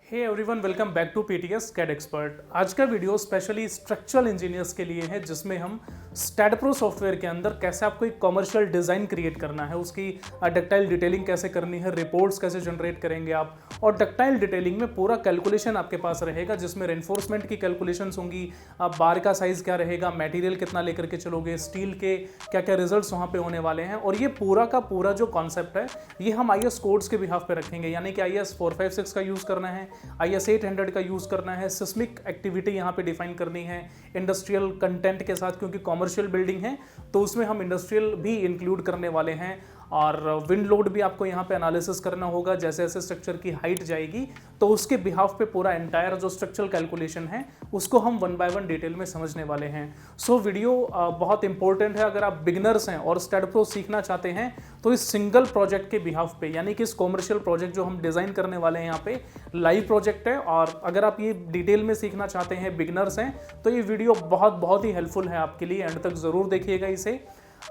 Hey everyone, welcome back to PTS CAD expert. आज का video specially structural engineers के लिए है, जिसमें हम स्टैडप्रो सॉफ्टवेयर के अंदर कैसे आपको एक कमर्शियल डिज़ाइन क्रिएट करना है, उसकी डक्टाइल डिटेलिंग कैसे करनी है, रिपोर्ट्स कैसे जनरेट करेंगे आप, और डक्टाइल डिटेलिंग में पूरा कैलकुलेशन आपके पास रहेगा, जिसमें रेनफोर्समेंट की कैलकुलेशंस होंगी, बार का साइज़ क्या रहेगा, मटेरियल कितना लेकर के चलोगे, स्टील के क्या क्या रिजल्ट्स वहाँ पे होने वाले हैं। और ये पूरा का पूरा जो कॉन्सेप्ट है ये हम IS कोड्स के बिहाफ पे रखेंगे, यानी कि IS 456 का यूज़ करना है, IS 800 का यूज़ करना है, सिस्मिक एक्टिविटी यहाँ पे डिफाइन करनी है इंडस्ट्रियल कंटेंट के साथ, क्योंकि कॉमर्शियल बिल्डिंग है तो उसमें हम इंडस्ट्रियल भी इंक्लूड करने वाले हैं। और विंड लोड भी आपको यहाँ पे एनालिसिस करना होगा, जैसे जैसे स्ट्रक्चर की हाइट जाएगी तो उसके बिहाफ पे पूरा एंटायर जो स्ट्रक्चरल कैलकुलेशन है उसको हम वन बाय वन डिटेल में समझने वाले हैं। सो वीडियो बहुत इंपॉर्टेंट है। अगर आप बिगिनर्स हैं और स्टैडप्रो सीखना चाहते हैं तो इस सिंगल प्रोजेक्ट के बिहाफ पे, यानी कि इस कॉमर्शियल प्रोजेक्ट जो हम डिज़ाइन करने वाले हैं यहाँ पे लाइव प्रोजेक्ट है, और अगर आप ये डिटेल में सीखना चाहते हैं, बिगिनर्स हैं, तो ये वीडियो बहुत ही हेल्पफुल है आपके लिए। एंड तक ज़रूर देखिएगा इसे।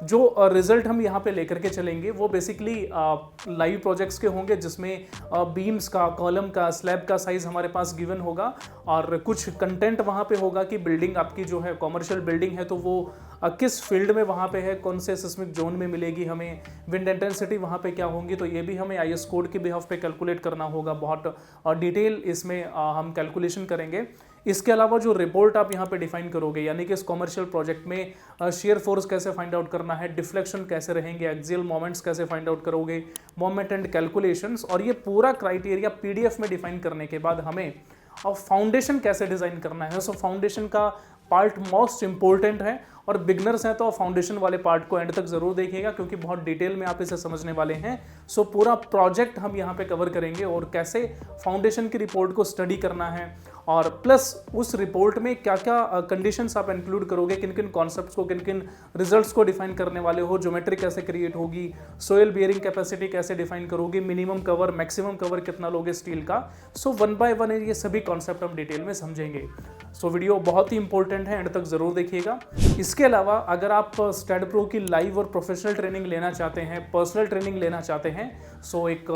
जो रिजल्ट हम यहाँ पे लेकर के चलेंगे वो बेसिकली लाइव प्रोजेक्ट्स के होंगे, जिसमें बीम्स का, कॉलम का, स्लैब का साइज हमारे पास गिवन होगा, और कुछ कंटेंट वहाँ पे होगा कि बिल्डिंग आपकी जो है कॉमर्शियल बिल्डिंग है तो वो किस फील्ड में वहाँ पे है, कौन से सिस्मिक जोन में मिलेगी हमें, विंड इंटेंसिटी वहाँ पे क्या होंगी, तो ये भी हमें IS कोड के बिहाफ पे कैलकुलेट करना होगा। बहुत डिटेल इसमें हम कैलकुलेशन करेंगे। इसके अलावा जो रिपोर्ट आप यहाँ पे डिफाइन करोगे, यानी कि इस कॉमर्शियल प्रोजेक्ट में शेयर फोर्स कैसे फाइंड आउट करना है, डिफ्लेक्शन कैसे रहेंगे, एक्सियल मोमेंट्स कैसे फाइंड आउट करोगे, मोमेंट एंड कैलकुलेशंस, और ये पूरा क्राइटेरिया PDF में डिफाइन करने के बाद हमें और फाउंडेशन कैसे डिज़ाइन करना है। सो फाउंडेशन का पार्ट मोस्ट इंपॉर्टेंट है, और बिगनर्स हैं तो फाउंडेशन वाले पार्ट को एंड तक ज़रूर देखिएगा, क्योंकि बहुत डिटेल में आप इसे समझने वाले हैं। सो पूरा प्रोजेक्ट हम यहाँ पे कवर करेंगे और कैसे फाउंडेशन की रिपोर्ट को स्टडी करना है, और प्लस उस रिपोर्ट में क्या क्या कंडीशंस आप इंक्लूड करोगे, किन किन कॉन्सेप्ट्स को, किन किन रिजल्ट्स को डिफाइन करने वाले हो, ज्योमेट्री कैसे क्रिएट होगी, सोयल बियरिंग कैपेसिटी कैसे डिफाइन करोगे, मिनिमम कवर, मैक्सिमम कवर कितना लोगे स्टील का। सो वन बाय वन ये सभी कॉन्सेप्ट हम डिटेल में समझेंगे। सो वीडियो बहुत ही इंपॉर्टेंट है, एंड तक ज़रूर देखिएगा। इसके अलावा अगर आप स्टैडप्रो की लाइव और प्रोफेशनल ट्रेनिंग लेना चाहते हैं, पर्सनल ट्रेनिंग लेना चाहते हैं, सो एक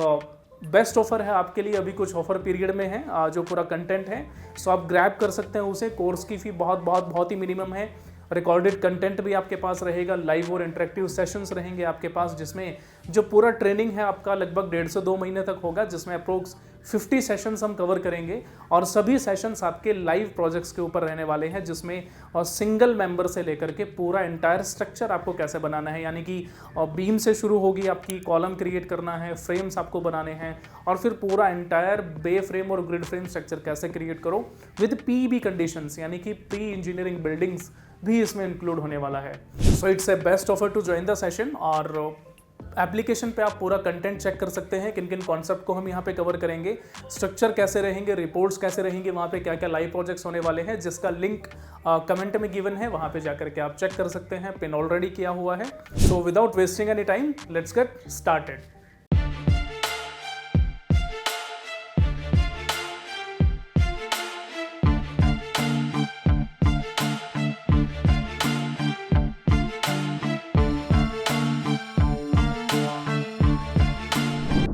बेस्ट ऑफर है आपके लिए, अभी कुछ ऑफर पीरियड में है जो पूरा कंटेंट है, सो आप ग्रैब कर सकते हैं उसे। कोर्स की फ़ी बहुत ही मिनिमम है। रिकॉर्डेड कंटेंट भी आपके पास रहेगा, लाइव और इंटरेक्टिव सेशंस रहेंगे आपके पास, जिसमें जो पूरा ट्रेनिंग है आपका लगभग 1.5 से 2 महीने तक होगा, जिसमें अप्रोक्स 50 सेशंस हम कवर करेंगे, और सभी सेशंस आपके लाइव प्रोजेक्ट्स के ऊपर रहने वाले हैं, जिसमें सिंगल मेंबर से लेकर के पूरा एंटायर स्ट्रक्चर आपको कैसे बनाना है, यानी कि बीम से शुरू होगी आपकी, कॉलम क्रिएट करना है, फ्रेम्स आपको बनाने हैं, और फिर पूरा एंटायर बे फ्रेम और ग्रिड फ्रेम स्ट्रक्चर कैसे क्रिएट करो विद PEB कंडीशंस, यानी कि प्री इंजीनियरिंग बिल्डिंग्स भी इसमें इंक्लूड होने वाला है। So it's a best offer to join the session. और एप्लीकेशन पे आप पूरा कंटेंट चेक कर सकते हैं, किन किन कॉन्सेप्ट को हम यहाँ पे कवर करेंगे, स्ट्रक्चर कैसे रहेंगे, रिपोर्ट्स कैसे रहेंगे, वहाँ पे क्या क्या लाइव प्रोजेक्ट्स होने वाले हैं, जिसका लिंक कमेंट में गिवन है, वहाँ पे जाकर के आप चेक कर सकते हैं। पिन ऑलरेडी किया हुआ है। So without wasting any time, let's get started.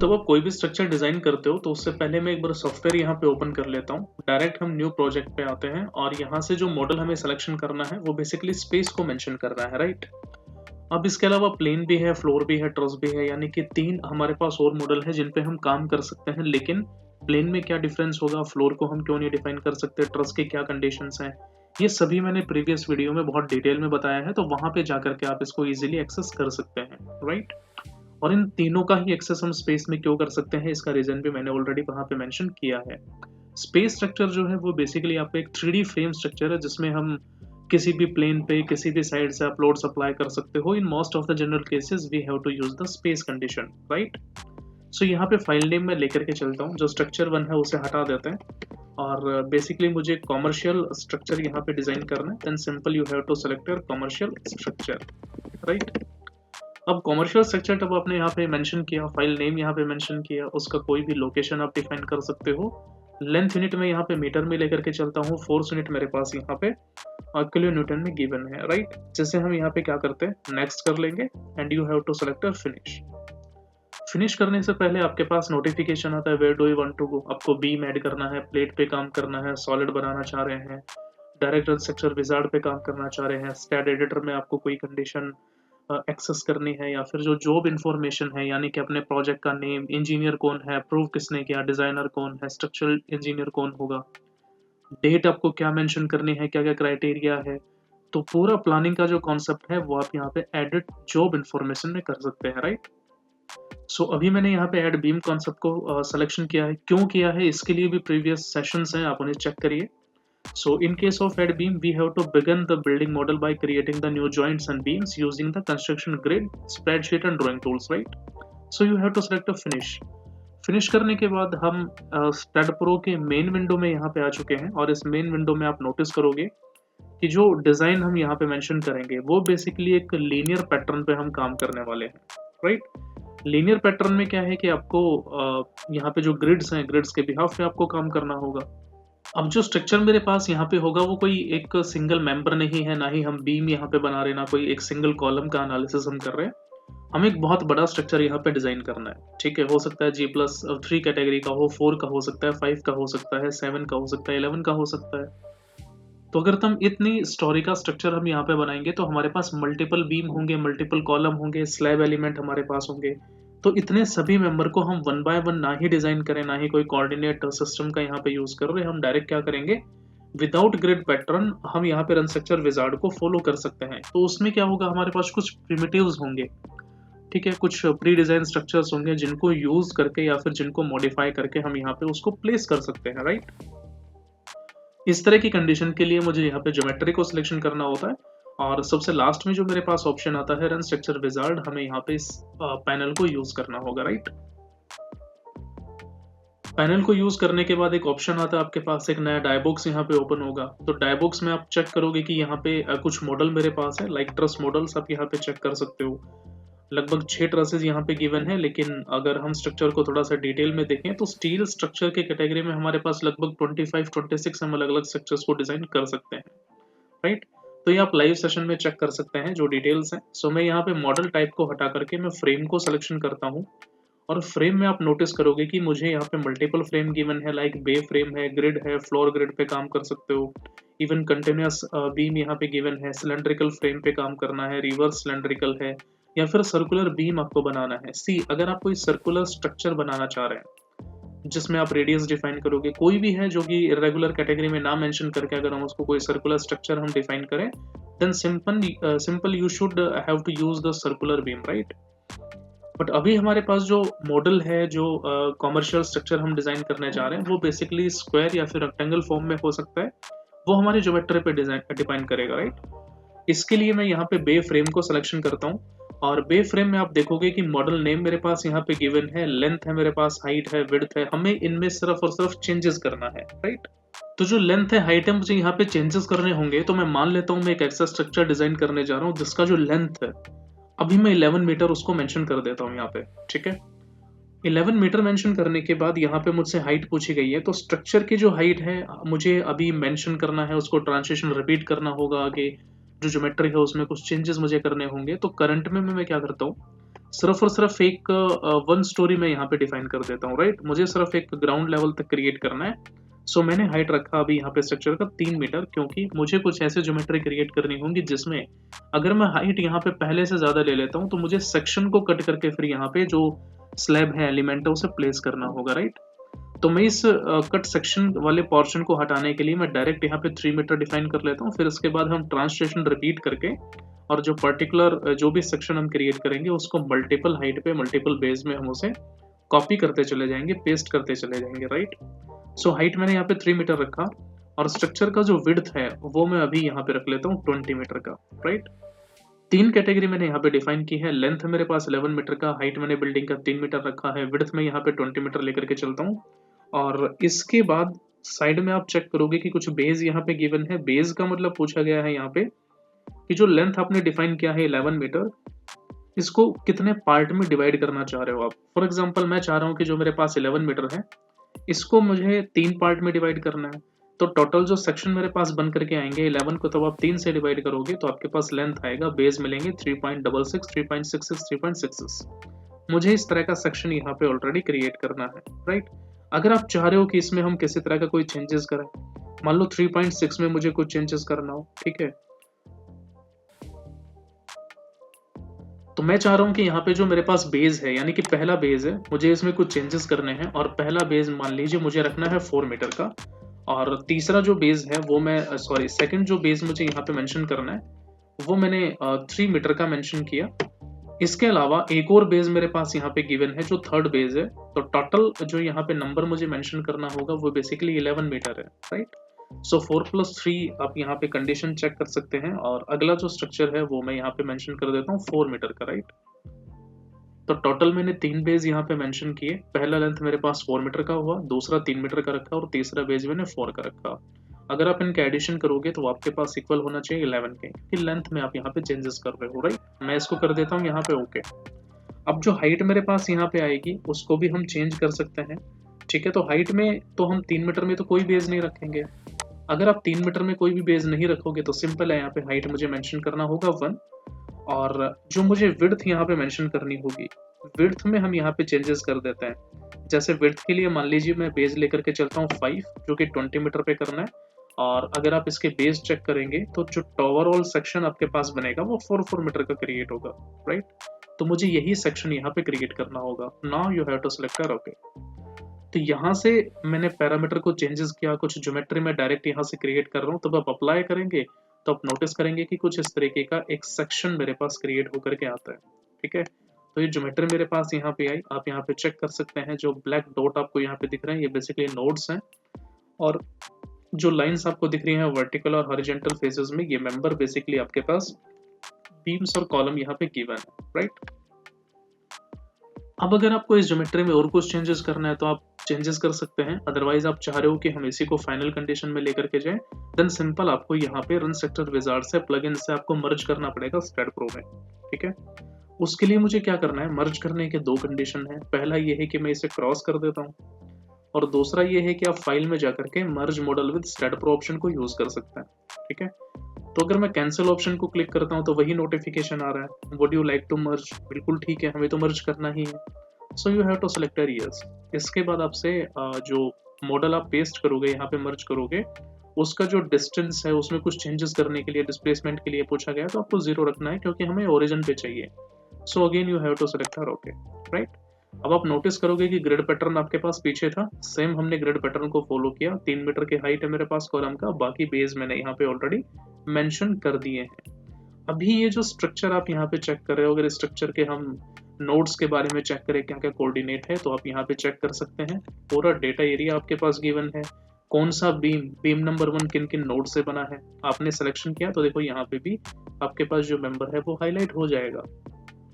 तो आप कोई भी स्ट्रक्चर डिजाइन करते हो तो उससे पहले मैं एक बार सॉफ्टवेयर यहाँ पे ओपन कर लेता हूँ। डायरेक्ट हम न्यू प्रोजेक्ट पे आते हैं, और यहाँ से जो मॉडल हमें सिलेक्शन करना है वो बेसिकली स्पेस को मेंशन करना है, राइट। अब इसके अलावा प्लेन भी है, फ्लोर भी है, ट्रस भी है, यानी कि 3 हमारे पास और मॉडल है जिन पे हम काम कर सकते हैं। लेकिन प्लेन में क्या डिफरेंस होगा, फ्लोर को हम क्यों नहीं डिफाइन कर सकते, ट्रस के क्या कंडीशंस हैं, ये सभी मैंने प्रीवियस वीडियो में बहुत डिटेल में बताया है, तो वहां पे जाकर के आप इसको इजीली एक्सेस कर सकते हैं, राइट। और इन तीनों का ही एक्सेस हम स्पेस में क्यों कर सकते हैं, इसका रीजन भी मैंने ऑलरेडी वहां पे मेंशन किया है। स्पेस स्ट्रक्चर जो है वो बेसिकली आपका एक 3D फ्रेम स्ट्रक्चर है, जिसमें हम किसी भी प्लेन पे, किसी भी साइड से आप लोड सप्लाई कर सकते हो। In most of the general cases we have to use the space condition, right. So यहाँ पे फाइल नेम में लेकर के चलता हूँ, जो स्ट्रक्चर 1 है उसे हटा देते हैं, और बेसिकली मुझे कॉमर्शियल स्ट्रक्चर यहाँ पे डिजाइन करना है। Then simple you have to select your commercial structure, right. अब कॉमर्शियल स्ट्रक्चर जब आपने यहाँ पे मेंशन किया, फाइल नेम यहाँ पे मेंशन किया, उसका कोई भी लोकेशन आप डिफाइन कर सकते हो। लेंथ यूनिट में यहाँ पे मीटर में लेकर के चलता हूँ, फोर्स यूनिट मेरे पास यहाँ पे किलो न्यूटन में गिवन है, राइट। जैसे हम यहाँ पे क्या करते हैं, नेक्स्ट कर लेंगे, and you have to select finish. Finish करने से पहले आपके पास नोटिफिकेशन आता है where do you want to go. आपको बीम ऐड करना है, प्लेट पे काम करना है, सॉलिड बनाना चाह रहे हैं, डायरेक्ट स्ट्रक्चर विजार्ड पे काम करना चाह रहे हैं, स्टैड एडिटर में आपको कोई कंडीशन एक्सेस करनी है, या फिर जो जॉब इन्फॉर्मेशन है यानी कि अपने प्रोजेक्ट का नेम, इंजीनियर कौन है, अप्रूव किसने किया, डिजाइनर कौन है, स्ट्रक्चरल इंजीनियर कौन होगा, डेट आपको क्या मेंशन करनी है, क्या क्या क्राइटेरिया है। तो पूरा प्लानिंग का जो कॉन्सेप्ट है वो आप यहाँ पे एडिट जॉब इन्फॉर्मेशन में कर सकते हैं, राइट। सो अभी मैंने यहाँ पे ऐड बीम कॉन्सेप्ट को सिलेक्शन किया है। क्यों किया है इसके लिए भी प्रीवियस सेशंस हैं, आप उन्हें चेक करिए। So in case of add beam, we have to begin the building model by creating the new joints and beams using the construction grid, spreadsheet and drawing tools, right? So you have to select a finish. Finish करने के बाद हम STAAD pro के main window में यहाँ पे आ चुके हैं, और इस मेन विंडो में आप नोटिस करोगे कि जो डिज़ाइन हम यहाँ पे मेंशन करेंगे वो बेसिकली एक लीनियर पैटर्न पे हम काम करने वाले हैं, राइट। लीनियर पैटर्न में क्या है कि आपको यहाँ पे जो ग्रिड्स हैं, ग्रिड्स के बिहाफ पे आपको काम करना होगा। अब जो स्ट्रक्चर मेरे पास यहाँ पे होगा वो कोई एक सिंगल मेंबर नहीं है, ना ही हम बीम यहाँ पे बना रहे, ना कोई एक सिंगल कॉलम का एनालिसिस हम कर रहे हैं। हमें एक बहुत बड़ा स्ट्रक्चर यहाँ पे डिजाइन करना है, ठीक है। हो सकता है G+3 कैटेगरी का हो, 4 का हो सकता है, 5 का हो सकता है, 7 का हो सकता है, 11 का हो सकता है। तो अगर हम इतनी स्टोरी का स्ट्रक्चर हम यहाँ पे बनाएंगे तो हमारे पास मल्टीपल बीम होंगे, मल्टीपल कॉलम होंगे, स्लैब एलिमेंट हमारे पास होंगे। तो इतने सभी मेंबर को हम वन बाय वन ना ही डिजाइन करें, ना ही कोई कोऑर्डिनेट सिस्टम का यहाँ पे यूज कर रहे हैं। हम डायरेक्ट क्या करेंगे, विदाउट ग्रिड पैटर्न हम यहाँ पे रन स्ट्रक्चर विजार्ड को फॉलो कर सकते हैं। तो उसमें क्या होगा, हमारे पास कुछ प्रिमिटिव्स होंगे, ठीक है, कुछ प्री डिजाइन स्ट्रक्चर्स होंगे जिनको यूज करके या फिर जिनको मॉडिफाई करके हम यहाँ पे उसको प्लेस कर सकते हैं, राइट। इस तरह की कंडीशन के लिए मुझे यहाँ पे ज्योमेट्री को सिलेक्शन करना होता है, और सबसे लास्ट में जो मेरे पास ऑप्शन आता है रन स्ट्रक्चर विजार्ड, हमें यहाँ पे इस पैनल को यूज करना होगा, राइट। पैनल को यूज करने के बाद एक ऑप्शन आता है आपके पास, एक नया डायबॉक्स यहाँ पे ओपन होगा। तो डायबॉक्स में आप चेक करोगे कि यहाँ पे कुछ मॉडल मेरे पास है, लाइक ट्रस मॉडल्स आप यहाँ पे चेक कर सकते हो। लगभग 6 ट्रसेज यहाँ पे गिवन है, लेकिन अगर हम स्ट्रक्चर को थोड़ा सा डिटेल में देखें तो स्टील स्ट्रक्चर के कैटेगरी में हमारे पास लगभग 25-26 हम अलग अलग स्ट्रक्चर्स को डिजाइन कर सकते हैं, राइट। तो ये आप लाइव सेशन में चेक कर सकते हैं जो डिटेल्स हैं। सो मैं यहाँ पे मॉडल टाइप को हटा करके मैं फ्रेम को सिलेक्शन करता हूँ, और फ्रेम में आप नोटिस करोगे कि मुझे यहाँ पे मल्टीपल फ्रेम गिवन है, लाइक बे फ्रेम है, ग्रिड है, फ्लोर ग्रिड पे काम कर सकते हो, इवन कंटिन्यूस बीम यहाँ पे गिवन है, सिलेंड्रिकल फ्रेम पे काम करना है, रिवर्स सिलेंड्रिकल है, या फिर सर्कुलर बीम आपको बनाना है। सी, अगर आप कोई सर्कुलर स्ट्रक्चर बनाना चाह रहे हैं जिसमें आप रेडियस डिफाइन करोगे, कोई भी है जो कि इरेगुलर कैटेगरी में ना मेंशन करके अगर हम उसको कोई सर्कुलर स्ट्रक्चर हम डिफाइन करें, then simple you should have to use the circular beam, right. But अभी हमारे पास जो मॉडल है, जो कॉमर्शियल स्ट्रक्चर हम डिजाइन करने जा रहे हैं, वो बेसिकली स्क्वायर या फिर रेक्टेंगल फॉर्म में हो सकता है, वो हमारे ज्योमेट्री पे डिफाइन करेगा, राइट। इसके लिए मैं यहाँ पे बे फ्रेम को सिलेक्शन करता हूँ, और बे फ्रेम में आप देखोगे कि मॉडल नेम मेरे पास यहाँ पे गिवन है, लेंथ है मेरे पास, हाइट है, विड्थ है, हमें इनमें सिर्फ और सिर्फ चेंजेस करना है, राइट। तो जो लेंथ है, हाइट है, मुझे यहाँ पे चेंजेस करने होंगे। तो मैं मान लेता हूँ मैं एक ऐसा स्ट्रक्चर डिजाइन करने जा रहा हूँ जिसका जो लेंथ है अभी मैं 11 मीटर उसको मेंशन कर देता हूँ यहाँ पे, ठीक है। 11 मीटर मेंशन करने के बाद यहाँ पे मुझसे हाइट पूछी गई है, तो स्ट्रक्चर की जो हाइट है मुझे अभी मेंशन करना है, उसको ट्रांसलेशन रिपीट करना होगा, आगे जो ज्योमेट्री है उसमें कुछ चेंजेस मुझे करने होंगे। तो करंट में मैं क्या करता हूँ, सिर्फ और सिर्फ एक 1 स्टोरी में यहाँ पे डिफाइन कर देता हूँ, राइट। मुझे सिर्फ एक ग्राउंड लेवल तक क्रिएट करना है। सो मैंने हाइट रखा अभी यहाँ पे स्ट्रक्चर का 3 मीटर, क्योंकि मुझे कुछ ऐसे ज्योमेट्री क्रिएट करनी होंगी जिसमें अगर मैं हाइट यहाँ पे पहले से ज्यादा ले लेता हूँ तो मुझे सेक्शन को कट करके फिर यहाँ पे जो स्लैब है, एलिमेंट है, उसे प्लेस करना होगा, राइट। तो मैं इस कट सेक्शन वाले पोर्शन को हटाने के लिए मैं डायरेक्ट यहाँ पे 3 मीटर डिफाइन कर लेता हूँ। फिर उसके बाद हम ट्रांसलेशन रिपीट करके और जो पर्टिकुलर जो भी सेक्शन हम क्रिएट करेंगे उसको मल्टीपल हाइट पे, मल्टीपल बेस में हम उसे कॉपी करते चले जाएंगे, पेस्ट करते चले जाएंगे, राइट। सो हाइट मैंने यहाँ पे 3 मीटर रखा, और स्ट्रक्चर का जो विड्थ है वो मैं अभी यहाँ पे रख लेता हूँ 20 मीटर का, राइट। 3 कैटेगरी मैंने यहाँ पे डिफाइन की है। लेंथ मेरे पास 11 मीटर का, हाइट मैंने बिल्डिंग का 3 मीटर रखा है, विड्थ में यहाँ पे 20 मीटर लेकर के चलता हूँ। और इसके बाद साइड में आप चेक करोगे कि कुछ बेस यहाँ पे गिवन है। बेस का मतलब पूछा गया है यहाँ पे कि जो लेंथ आपने डिफाइन किया है 11 मीटर, इसको कितने पार्ट में डिवाइड करना चाह रहे हो आप। फॉर एग्जाम्पल मैं चाह रहा हूँ कि जो मेरे पास 11 मीटर है इसको मुझे 3 पार्ट में डिवाइड करना है। तो टोटल जो सेक्शन मेरे पास बन करके आएंगे 11 को तो आप 3 से डिवाइड करोगे तो आपके पास लेंथ आएगा, बेस मिलेंगे 3.66, 3.66, 3.66। मुझे इस तरह का सेक्शन यहाँ पे ऑलरेडी क्रिएट करना है, राइट। अगर आप चाह रहे हो कि इसमें हम किसी तरह का कोई चेंजेस करें, मान लो 3.6 में मुझे कुछ चेंजेस करना हो, ठीक है, तो मैं चाह रहा हूं कि यहाँ पे जो मेरे पास बेस है, यानी कि पहला बेस है, मुझे इसमें कुछ चेंजेस करने हैं। और पहला बेस मान लीजिए मुझे रखना है 4 मीटर का, और तीसरा जो बेस है वो मैं सॉरी सेकंड जो बेस मुझे यहाँ पे मेंशन करना है वो मैंने 3 मीटर का मेंशन किया। इसके अलावा एक और बेस मेरे पास यहाँ पे गिवन है जो थर्ड बेस है। तो टोटल जो यहाँ पे नंबर मुझे मेंशन करना होगा वो बेसिकली 11 मीटर है, राइट। सो 4+3 आप यहाँ पे कंडीशन चेक कर सकते हैं। और अगला जो स्ट्रक्चर है वो मैं यहाँ पे मेंशन कर देता हूँ 4 मीटर का, राइट। तो टोटल मैंने 3 बेस यहाँ पे मेंशन किए। पहला लेंथ मेरे पास 4 मीटर का हुआ, दूसरा 3 मीटर का रखा और तीसरा बेस मैंने 4 का रखा। अगर आप इनका एडिशन करोगे तो आपके पास इक्वल होना चाहिए 11 के, कि लेंथ में आप यहाँ पे चेंजेस कर रहे हो, राइट। मैं इसको कर देता हूँ यहाँ पे ओके। अब जो हाइट मेरे पास यहाँ पे आएगी उसको भी हम चेंज कर सकते हैं, ठीक है। तो हाइट में तो हम 3 मीटर में तो कोई बेस नहीं रखेंगे। अगर आप 3 मीटर में कोई भी बेस नहीं रखोगे तो सिंपल है, यहाँ पे हाइट मुझे मेंशन करना होगा 1। और जो मुझे विड्थ यहाँ पे मेंशन करनी होगी, विड्थ में हम यहाँ पे चेंजेस कर देते हैं। जैसे विड्थ के लिए मान लीजिए मैं बेस लेकर के चलता हूँ 5, जो कि 20 मीटर पे करना है। और अगर आप इसके बेस चेक करेंगे तो जो ओवरऑल सेक्शन आपके पास बनेगा वो 4 मीटर का क्रिएट होगा, राइट। तो मुझे यही सेक्शन यहाँ पे क्रिएट करना होगा। Now you have to select okay. तो यहाँ से मैंने पैरामीटर को चेंजेस किया, कुछ ज्योमेट्री में डायरेक्ट यहाँ से क्रिएट कर रहा हूँ। तब आप अप्लाई करेंगे तो आप नोटिस करेंगे कि कुछ इस तरीके का एक सेक्शन मेरे पास क्रिएट होकर के आता है, ठीक है। तो ये ज्योमेट्री मेरे पास यहाँ पे आई, आप यहाँ पे चेक कर सकते हैं। जो ब्लैक डॉट आपको यहाँ पे दिख रहे हैं ये बेसिकली नोड्स हैं, और जो लाइंस आपको दिख रही हैं वर्टिकल और हॉरिजॉन्टल फेसेस में, ये मेंबर बेसिकली आपके पास बीम्स और कॉलम यहाँ पे गिवन है, राइट। अब अगर आपको इस ज्योमेट्री में और कुछ चेंजेस करना है तो आप चेंजेस कर सकते हैं। अदरवाइज आप चाह रहे हो कि हम इसी को फाइनल कंडीशन में लेकर के जाएं, देन सिंपल आपको यहाँ पे रन सेक्टर विजार्ड से प्लगइन से आपको मर्ज करना पड़ेगा स्टैडप्रो में, ठीक है। उसके लिए मुझे क्या करना है, मर्ज करने के 2 कंडीशन है। पहला ये है कि मैं इसे क्रॉस कर देता हूँ, और दूसरा ये है कि आप फाइल में जाकर के मर्ज मॉडल विद स्टैडप्रो ऑप्शन को यूज कर सकते हैं, ठीक है। तो अगर मैं कैंसिल ऑप्शन को क्लिक करता हूँ तो वही नोटिफिकेशन आ रहा है, would you like to merge. बिल्कुल ठीक है, हमें तो मर्ज करना ही है। So you have to select yes. इसके बाद आपसे जो मॉडल आप पेस्ट करोगे यहाँ पे मर्ज करोगे, उसका जो डिस्टेंस है उसमें कुछ चेंजेस करने के लिए डिस्प्लेसमेंट के लिए पूछा गया, तो आपको 0 रखना है क्योंकि हमें ओरिजिन पे चाहिए। So again you have to select okay, right. अब आप नोटिस करोगे कि ग्रिड पैटर्न आपके पास पीछे था, सेम हमने ग्रिड पैटर्न को फॉलो किया। 3 मीटर की हाइट है मेरे पास कॉलम का, बाकी बेस मैंने यहाँ पे ऑलरेडी मेंशन कर दिए हैं। अभी ये जो स्ट्रक्चर आप यहाँ पे चेक कर रहे हो, अगर स्ट्रक्चर के हम नोड्स के बारे में चेक करें क्या क्या कोऑर्डिनेट है, तो आप यहाँ पे चेक कर सकते हैं। पूरा डेटा एरिया आपके पास गिवन है, कौन सा बीम नंबर 1 किन किन नोड से बना है आपने सिलेक्शन किया, तो देखो यहाँ पे भी आपके पास जो मेंबर है वो हाईलाइट हो जाएगा।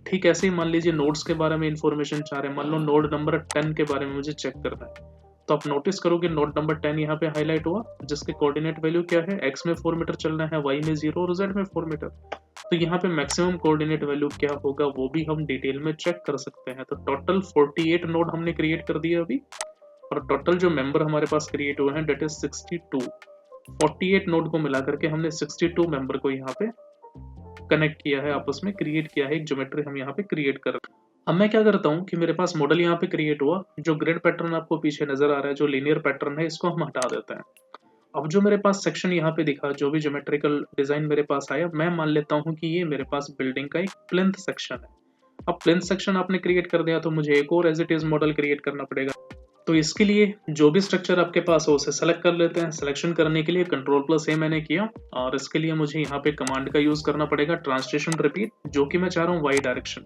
ठीक ऐसे ही मान लीजिए नोड्स के बारे में इंफॉर्मेशन चाह रहे हैं, मान लो नोड नंबर 10 के बारे में मुझे चेक करना है, तो आप नोटिस करोगे नोड नंबर 10 यहाँ पे हाईलाइट हुआ, जिसके कोऑर्डिनेट वैल्यू क्या है, x में 4 मीटर चलना है, y में 0 और z में 4 मीटर। तो यहाँ पे मैक्सिमम कोऑर्डिनेट वैल्यू क्या होगा वो भी हम डिटेल में चेक कर सकते हैं। तो टोटल 48 नोड हमने क्रिएट कर दिए अभी, और टोटल जो मेंबर हमारे पास क्रिएट हुए हैं डेट इज 62। 48 नोड को मिला करके हमने 62 मेंबर को यहाँ पे कनेक्ट किया है, आपस में क्रिएट किया है, एक ज्योमेट्री हम यहाँ पे क्रिएट कर रहे हैं। अब मैं क्या करता हूँ कि मेरे पास मॉडल यहाँ पे क्रिएट हुआ, जो ग्रिड पैटर्न आपको पीछे नजर आ रहा है, जो लीनियर पैटर्न है, इसको हम हटा देते हैं। अब जो मेरे पास सेक्शन यहाँ पे दिखा, जो भी ज्योमेट्रिकल डिजाइन मेरे पास आया, मैं मान लेता हूँ कि ये मेरे पास बिल्डिंग का एक प्लिंथ सेक्शन है। अब प्लिंथ सेक्शन आपने क्रिएट कर दिया तो मुझे एक और as it is model create करना पड़ेगा। तो इसके लिए जो भी स्ट्रक्चर आपके पास हो उसे सेलेक्ट कर लेते हैं। सिलेक्शन करने के लिए Ctrl+A मैंने किया, और इसके लिए मुझे यहाँ पे कमांड का यूज करना पड़ेगा ट्रांसलेशन रिपीट, जो कि मैं चाह रहा हूँ वाई डायरेक्शन,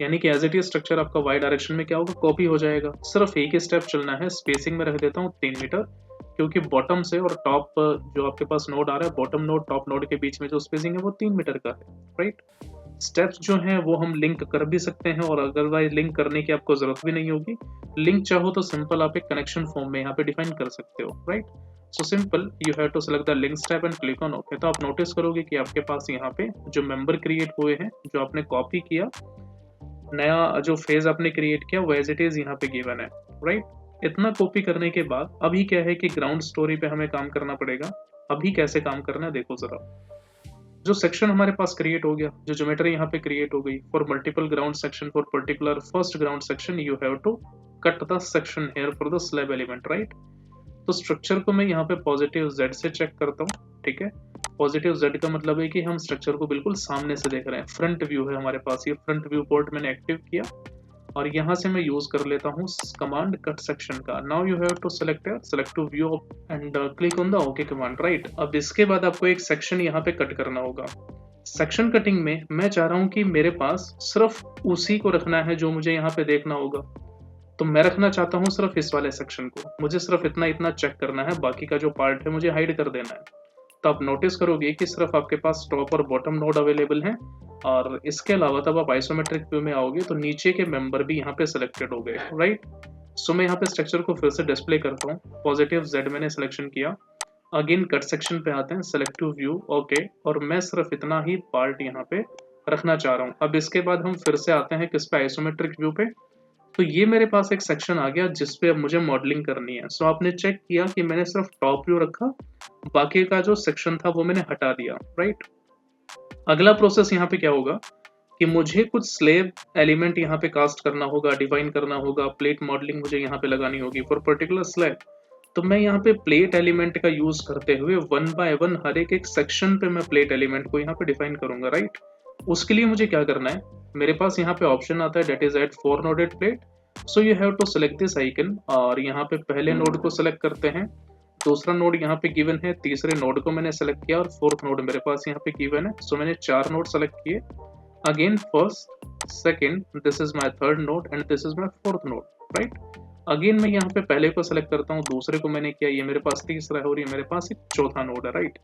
यानी कि एज इट इज स्ट्रक्चर आपका वाई डायरेक्शन में क्या होगा, कॉपी हो जाएगा। सिर्फ एक ही स्टेप चलना है, स्पेसिंग में रख देता हूँ 3 मीटर, क्योंकि बॉटम से और टॉप जो आपके पास नोड आ रहा है, बॉटम नोड टॉप नोड के बीच में जो स्पेसिंग है वो 3 मीटर का है, राइट। स्टेप्स जो हैं वो हम लिंक कर भी सकते हैं, और अदरवाइज लिंक करने की आपको जरूरत भी नहीं होगी। लिंक चाहो तो सिंपल आप एक कनेक्शन फॉर्म में यहाँ पे डिफाइन कर सकते हो, right. So simple you have to select the link step and click on okay. तो आप नोटिस करोगे कि आपके पास यहाँ पे जो मेंबर क्रिएट हुए हैं, जो आपने कॉपी किया, नया जो फेज आपने क्रिएट किया वो एज इट इज यहाँ पे गिवन है, राइट। इतना कॉपी करने के बाद अभी क्या है कि ग्राउंड स्टोरी पे हमें काम करना पड़ेगा। अभी कैसे काम करना है देखो जरा। जो सेक्शन हमारे पास क्रिएट हो गया, जो ज्योमेट्री यहाँ पे क्रिएट हो गई, for multiple ground section for particular first ground section you have to cut the section here for the slab element, right. तो स्ट्रक्चर को मैं यहाँ पे पॉजिटिव जेड से चेक करता हूँ, ठीक है। पॉजिटिव जेड का मतलब है कि हम स्ट्रक्चर को बिल्कुल सामने से देख रहे हैं, फ्रंट व्यू है हमारे पास। ये फ्रंट व्यू पोर्ट मैंने एक्टिव किया और यहाँ से मैं यूज कर लेता हूँ कमांड कट सेक्शन का। Now you have to select to view and click on the okay command, right. अब इसके बाद आपको एक सेक्शन यहाँ पे कट करना होगा। सेक्शन कटिंग में मैं चाह रहा हूँ कि मेरे पास सिर्फ उसी को रखना है जो मुझे यहाँ पे देखना होगा। तो मैं रखना चाहता हूँ सिर्फ इस वाले सेक्शन को, मुझे सिर्फ इतना चेक करना है, बाकी का जो पार्ट है मुझे हाइड कर देना है। तो आप नोटिस करोगे कि सिर्फ आपके पास टॉप और बॉटम नोड अवेलेबल हैं, और इसके अलावा तब आप आइसोमेट्रिक व्यू में आओगे तो नीचे के मेंबर भी यहाँ पे सिलेक्टेड हो गए, राइट। सो मैं यहाँ पे स्ट्रक्चर को फिर से डिस्प्ले करता हूँ। पॉजिटिव जेड मैंने सिलेक्शन किया, अगेन कट सेक्शन पे आते हैं, सेलेक्ट टू व्यू, ओके, और मैं सिर्फ इतना ही पार्ट यहाँ पे रखना चाह रहा हूँ। अब इसके बाद हम फिर से आते हैं किस पे, आइसोमेट्रिक व्यू पे। तो ये मेरे पास एक सेक्शन आ गया जिसपे अब मुझे मॉडलिंग करनी है। सो आपने चेक किया कि मैंने सिर्फ टॉप व्यू रखा, बाकी का जो सेक्शन था वो मैंने हटा दिया, राइट। अगला प्रोसेस यहाँ पे क्या होगा कि मुझे कुछ स्लैब एलिमेंट यहाँ पे कास्ट करना होगा, डिफाइन करना होगा, प्लेट मॉडलिंग मुझे यहाँ पे लगानी होगी फॉर पर्टिकुलर स्लैब। तो मैं यहाँ पे प्लेट एलिमेंट का यूज करते हुए 1 बाय 1 हर एक सेक्शन पे मैं प्लेट एलिमेंट को यहाँ पे डिफाइन करूंगा, राइट। उसके लिए मुझे क्या करना है, मेरे पास यहाँ पे ऑप्शन आता है that is at 4 noded plate. So you have to select this icon, और यहाँ पे पहले नोड को सेलेक्ट करते हैं, दूसरा नोड यहाँ पे गिवन है, तीसरे नोड को मैंने सेलेक्ट किया और फोर्थ नोड मेरे पास यहाँ पे गिवन है। सो मैंने 4 नोड सेलेक्ट किए, again first, second, this is my third node and this is my fourth node, right. Again मैं यहाँ पे पहले को सेलेक्ट करता हूँ, दूसरे को मैंने किया, ये मेरे पास तीसरा है और ये मेरे पास एक चौथा नोड है, राइट।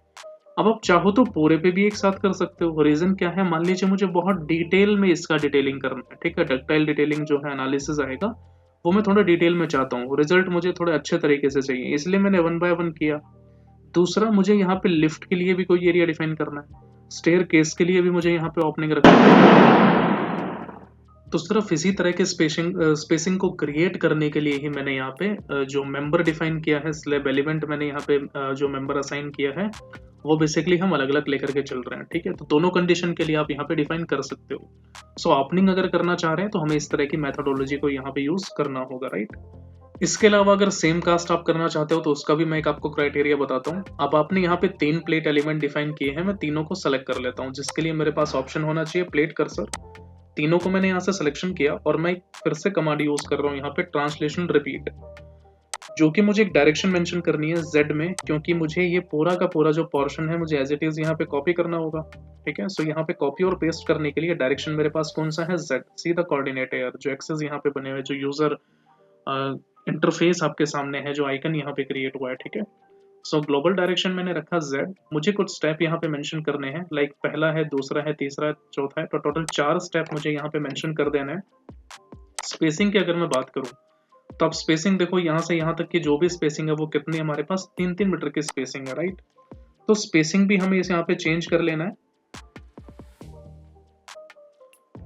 अब आप चाहो तो पूरे पे भी एक साथ कर सकते हो। रीजन क्या है, मान लीजिए मुझे बहुत डिटेल में इसका डिटेलिंग करना है, ठीक है, डक्टाइल डिटेलिंग जो है, एनालिसिस आएगा, वो मैं थोड़ा डिटेल में चाहता हूँ, रिजल्ट मुझे थोड़े अच्छे तरीके से चाहिए, इसलिए मैंने 1 बाय 1 किया। दूसरा, मुझे यहाँ पे लिफ्ट के लिए भी कोई एरिया डिफाइन करना है, स्टेयर केस के लिए भी मुझे यहाँ पे ओपनिंग रखना है। तो सिर्फ इसी तरह के स्पेसिंग को क्रिएट करने के लिए ही मैंने यहाँ पे जो मेंबर डिफाइन किया है, स्लैब एलिमेंट मैंने यहाँ पे जो मेंबर असाइन किया है, वो बेसिकली हम अलग अलग लेकर के चल रहे हैं, ठीक है। तो दोनों कंडीशन के लिए आप यहाँ पे डिफाइन कर सकते हो। सो ओपनिंग अगर करना चाह रहे हैं तो हमें इस तरह की मेथोडोलॉजी को यहाँ पे यूज करना होगा, राइट। इसके अलावा अगर सेम कास्ट आप करना चाहते हो तो उसका भी मैं एक आपको क्राइटेरिया बताता हूँ। अब आपने यहाँ पे 3 प्लेट एलिमेंट डिफाइन किए हैं, मैं तीनों को सेलेक्ट कर लेता हूँ, जिसके लिए मेरे पास ऑप्शन होना चाहिए प्लेट कर्सर। तीनों को मैंने यहाँ से सिलेक्शन किया और मैं फिर से कमांड यूज कर रहा हूँ यहाँ पे ट्रांसलेशन रिपीट, जो कि मुझे एक डायरेक्शन मेंशन करनी है जेड में, क्योंकि मुझे ये पूरा का पूरा जो पोर्शन है मुझे एज इट इज यहाँ पे कॉपी करना होगा, ठीक है। सो यहाँ पे कॉपी और पेस्ट करने के लिए डायरेक्शन मेरे पास कौन सा है, जेड। सी द कोऑर्डिनेट है, जो एक्सेस यहाँ पे बने हुए, जो यूजर इंटरफेस आपके सामने है, जो आइकन यहाँ पे क्रिएट हुआ है, ठीक है। सो ग्लोबल डायरेक्शन मैंने रखा Z। मुझे कुछ स्टेप यहाँ पे मेंशन करने हैं, लाइक पहला है, दूसरा है, तीसरा है, चौथा है, तो टोटल 4 स्टेप मुझे यहाँ पे मेंशन कर देना है। स्पेसिंग की अगर मैं बात करूँ तो आप स्पेसिंग देखो, यहाँ से यहाँ तक की जो भी स्पेसिंग है वो कितनी, हमारे पास 3-3 मीटर की स्पेसिंग है, राइट। तो स्पेसिंग भी हमें इसे यहाँ पे चेंज कर लेना है।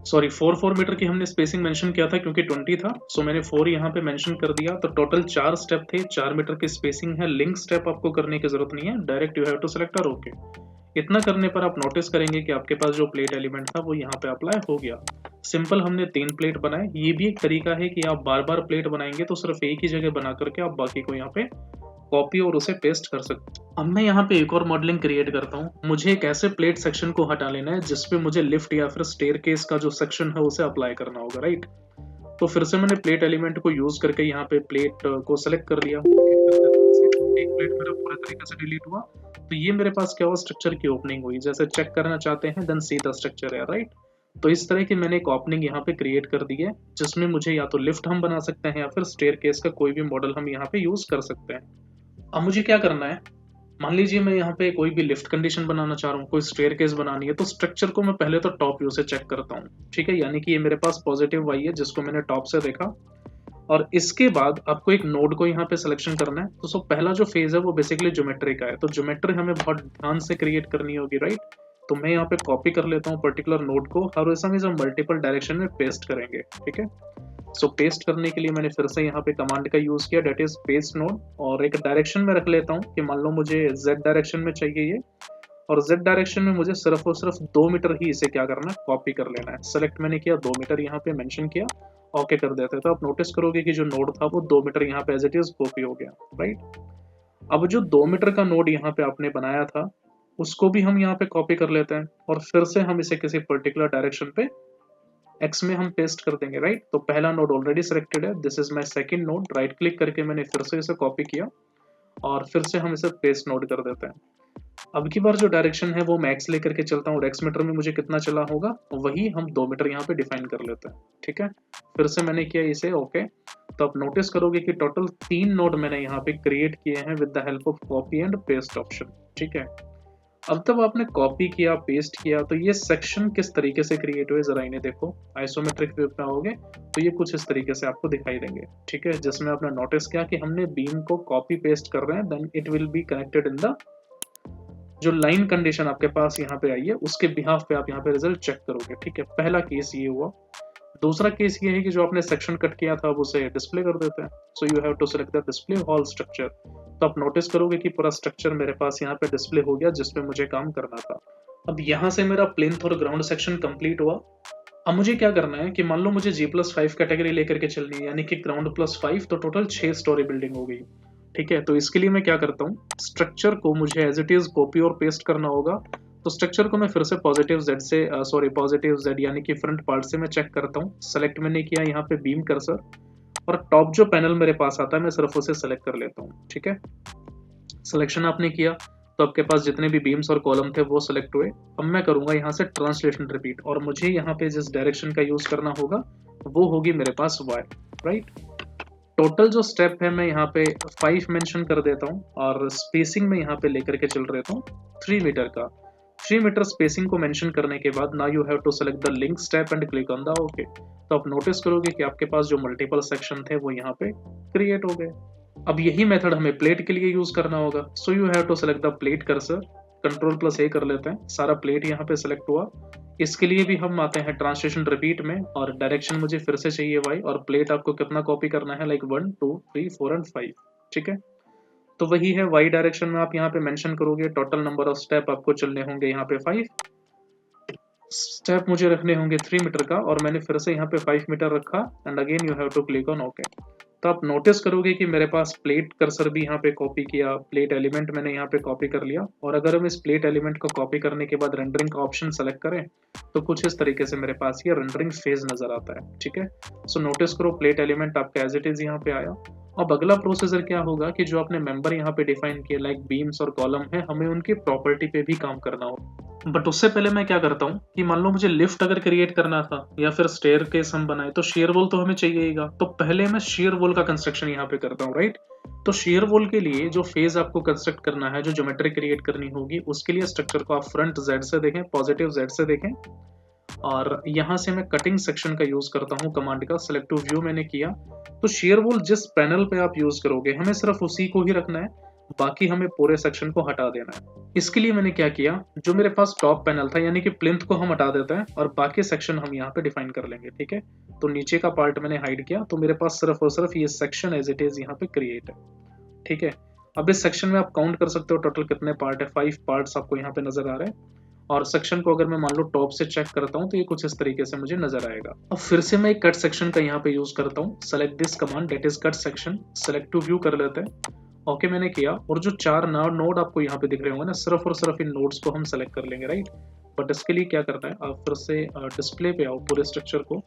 सॉरी, 4 मीटर की हमने स्पेसिंग मेंशन किया था क्योंकि 20 था, सो मैंने 4 यहाँ पे मेंशन कर दिया। तो टोटल 4 स्टेप थे, 4 मीटर की स्पेसिंग है। लिंक स्टेप आपको करने की जरूरत नहीं है, direct you have to select और ओके। इतना करने पर आप नोटिस करेंगे कि आपके पास जो प्लेट एलिमेंट था वो यहाँ पे अप्लाई हो गया। सिंपल हमने 3 प्लेट बनाए। ये भी एक तरीका है कि आप बार बार प्लेट बनाएंगे तो सिर्फ एक ही जगह बना करके आप बाकी को यहाँ पे कॉपी और उसे पेस्ट कर सकते हैं। अब मैं यहाँ पे एक और मॉडलिंग क्रिएट करता हूँ। मुझे एक ऐसे प्लेट सेक्शन को हटा लेना है जिसपे मुझे लिफ्ट या फिर स्टेयर केस का जो सेक्शन है उसे अप्लाई करना होगा, राइट। तो फिर से मैंने प्लेट एलिमेंट को यूज करके यहाँ पे प्लेट को सेलेक्ट कर लिया। एक प्लेट मेरा पूरे तरीके से डिलीट हुआ। तो ये मेरे पास क्या हुआ, स्ट्रक्चर की ओपनिंग हुई। जैसे चेक करना चाहते हैं देन सी द स्ट्रक्चर है, राइट। तो इस तरह की मैंने एक ओपनिंग यहाँ पे क्रिएट कर दी है जिसमें मुझे या तो लिफ्ट हम बना सकते हैं या फिर स्टेयर केस का कोई भी मॉडल हम यहाँ पे यूज कर सकते हैं। अब मुझे क्या करना है, मान लीजिए मैं यहाँ पे कोई भी लिफ्ट कंडीशन बनाना चाह रहा हूँ, कोई स्टेयर केस बनानी है, तो स्ट्रक्चर को मैं पहले तो टॉप व्यू से चेक करता हूँ, ठीक है। यानी कि ये मेरे पास पॉजिटिव वाई है जिसको मैंने टॉप से देखा, और इसके बाद आपको एक नोड को यहाँ पे सिलेक्शन करना है। तो सो पहला जो फेज है वो बेसिकली ज्योमेट्री का है, तो ज्योमेट्री हमें बहुत ध्यान से क्रिएट करनी होगी, राइट। तो मैं यहाँ पे कॉपी कर लेता हूँ पर्टिकुलर नोड को और ऐसा हम मल्टीपल डायरेक्शन में पेस्ट करेंगे, ठीक है। सो पेस्ट करने के लिए मैंने फिर से यहाँ पे कमांड का यूज किया, डेट इज पेस्ट नोड, और एक डायरेक्शन में रख लेता हूँ कि मान लो मुझे Z डायरेक्शन में चाहिए ये, और z डायरेक्शन में मुझे सिर्फ और सिर्फ 2 मीटर ही इसे क्या करना है, कॉपी कर लेना है। सेलेक्ट मैंने किया, 2 मीटर यहाँ पे मेंशन किया, ओके कर देते हैं। तो आप नोटिस करोगे कि जो नोड था वो 2 मीटर यहाँ पे एज इट इज कॉपी हो गया, राइट। अब जो 2 मीटर का नोड यहाँ पे आपने बनाया था उसको भी हम यहाँ पे कॉपी कर लेते हैं और फिर से हम इसे किसी पर्टिकुलर डायरेक्शन पे x में हम पेस्ट कर देंगे, राइट। तो पहला नोड ऑलरेडी सिलेक्टेड है, this is my second node. Right click करके मैंने फिर से इसे कॉपी किया और फिर से हम इसे पेस्ट नोड कर देते हैं। अब की बार जो डायरेक्शन है वो मैं x लेकर के चलता हूँ और x मीटर में मुझे कितना चला होगा वही हम 2 मीटर यहाँ पे डिफाइन कर लेते हैं, ठीक है। फिर से मैंने किया इसे ओके। तो आप नोटिस करोगे कि टोटल 3 नोड मैंने यहाँ पे क्रिएट किए हैं with the help of copy and paste option, ठीक है। अब तब आपने कॉपी किया, पेस्ट किया, तो ये सेक्शन किस तरीके से क्रिएट हुए जरा इन्हें देखो। आइसोमेट्रिक व्यू पे आओगे तो ये कुछ इस तरीके से आपको दिखाई देंगे, ठीक है। जिसमें आपने नोटिस किया कि हमने बीम को कॉपी पेस्ट कर रहे हैं, then it will be connected in the जो लाइन कंडीशन आपके पास यहाँ पे आई है उसके बिहाफ पे आप यहाँ पे रिजल्ट चेक करोगे, ठीक है। पहला केस ये हुआ। दूसरा केस ये है कि जो आपने सेक्शन कट किया था वो उसे डिस्प्ले कर देते हैं। So you have to select the display whole structure. तो आप नोटिस करोगे कि पूरा स्ट्रक्चर मेरे पास यहाँ पे डिस्प्ले हो गया जिसपे मुझे काम करना था। अब यहाँ से मेरा प्लिंथ और ग्राउंड सेक्शन कंप्लीट हुआ। अब मुझे क्या करना है कि मान लो मुझे G+5 कैटेगरी लेकर के चलनी है, यानी कि ग्राउंड प्लस 5, तो टोटल 6 स्टोरी बिल्डिंग हो गई, ठीक है। तो इसके लिए मैं क्या करता हूँ, स्ट्रक्चर को मुझे एज इट इज कॉपी और पेस्ट करना होगा। तो स्ट्रक्चर को मैं फिर से पॉजिटिव Z यानी कि फ्रंट पार्ट से मैं चेक करता हूँ। सेलेक्ट मैंने किया यहाँ पे बीम कर्सर और टॉप जो पैनल मेरे पास आता है मैं सिर्फ उसे सेलेक्ट कर लेता हूँ, ठीक है। सिलेक्शन आपने किया तो आपके पास जितने भी बीम्स और कॉलम थे वो सिलेक्ट हुए। अब मैं करूंगा यहाँ से ट्रांसलेशन रिपीट और मुझे यहाँ पे जिस डायरेक्शन का यूज करना होगा वो होगी मेरे पास y, राइट। टोटल जो स्टेप है मैं यहाँ पे 5 मेंशन कर देता हूँ और स्पेसिंग में यहाँ पे लेकर के चल रहता हूँ 3 मीटर का। 3 मीटर स्पेसिंग को मेंशन करने के बाद now you have to select the link step and click on the okay. तो आप नोटिस करोगे कि आपके पास जो मल्टीपल सेक्शन थे वो यहाँ पे क्रिएट हो गए। अब यही मेथड हमें प्लेट के लिए यूज करना होगा। So you have to select the plate cursor, Ctrl+A कर लेते हैं, सारा प्लेट यहाँ पे सेलेक्ट हुआ। इसके लिए भी हम आते हैं ट्रांसलेशन रिपीट में और डायरेक्शन मुझे फिर से चाहिए y और प्लेट आपको कितना कॉपी करना है, लाइक 1 2 3 4 एंड 5, ठीक है। तो वही है y डायरेक्शन में आप यहाँ पे मेंशन करोगे। टोटल नंबर ऑफ स्टेप आपको चलने होंगे यहाँ पे 5 स्टेप मुझे रखने होंगे 3 मीटर का और मैंने फिर से यहाँ पे 5 मीटर रखा and again you have to click on okay. तो आप नोटिस करोगे कि मेरे पास प्लेट कर्सर भी यहाँ पे कॉपी किया, प्लेट एलिमेंट मैंने यहाँ पे कॉपी कर लिया और अगर हम इस प्लेट एलिमेंट को कॉपी करने के बाद रेंडरिंग का ऑप्शन सेलेक्ट करें तो कुछ इस तरीके से मेरे पास ये रेंडरिंग फेज नजर आता है, ठीक है। सो नोटिस करो प्लेट एलिमेंट आपका एज इट इज यहाँ पे आया। अब अगला प्रोसीजर क्या होगा कि जो आपने मेंबर यहाँ पे डिफाइन किए लाइक बीम्स और कॉलम है, हमें उनकी प्रॉपर्टी पे भी काम करना हो। बट उससे पहले मैं क्या करता हूँ कि मान लो मुझे लिफ्ट अगर क्रिएट करना था या फिर स्टेयर केस हम बनाए तो शेयर वॉल तो हमें चाहिएगा। तो पहले मैं शेयर वॉल का कंस्ट्रक्शन यहाँ पे करता हूँ, राइट। तो शेयर वॉल के लिए जो फेज आपको कंस्ट्रक्ट करना है, जो ज्योमेट्री क्रिएट करनी होगी, उसके लिए स्ट्रक्चर को आप फ्रंट Z से देखें, पॉजिटिव Z से देखें और यहाँ से मैं कटिंग सेक्शन का यूज करता हूँ कमांड का। सेलेक्ट टू व्यू मैंने किया। तो शेयर वॉल जिस पैनल पे आप यूज करोगे हमें सिर्फ उसी को ही रखना है, बाकी हमें पूरे सेक्शन को हटा देना है। इसके लिए मैंने क्या किया, जो मेरे पास टॉप पैनल था यानी कि प्लिंथ को हम हटा देते हैं और बाकी सेक्शन हम यहाँ पे डिफाइन कर लेंगे, ठीक है। तो नीचे का पार्ट मैंने हाइड किया तो मेरे पास सिर्फ और सिर्फ ये सेक्शन एज इट इज यहाँ पे क्रिएट है, ठीक है। अब इस सेक्शन में आप काउंट कर सकते हो टोटल कितने पार्ट है, 5 पार्ट्स आपको यहाँ पे नजर आ रहे हैं। और सेक्शन को अगर मैं मान लो टॉप से चेक करता हूँ तो ये कुछ इस तरीके से मुझे नजर आएगा। अब फिर से मैं एक कट सेक्शन का यहाँ पे यूज करता हूँ। Select this command that is cut section, select to view कर लेते हैं, ओके मैंने किया। और जो 4 नोड आपको यहाँ पे दिख रहे होंगे ना, सिर्फ और सिर्फ इन नोड्स को हम सेलेक्ट कर लेंगे, राइट। बट इसके लिए क्या करना है, आप फिर से डिस्प्ले पे आओ, पूरे स्ट्रक्चर को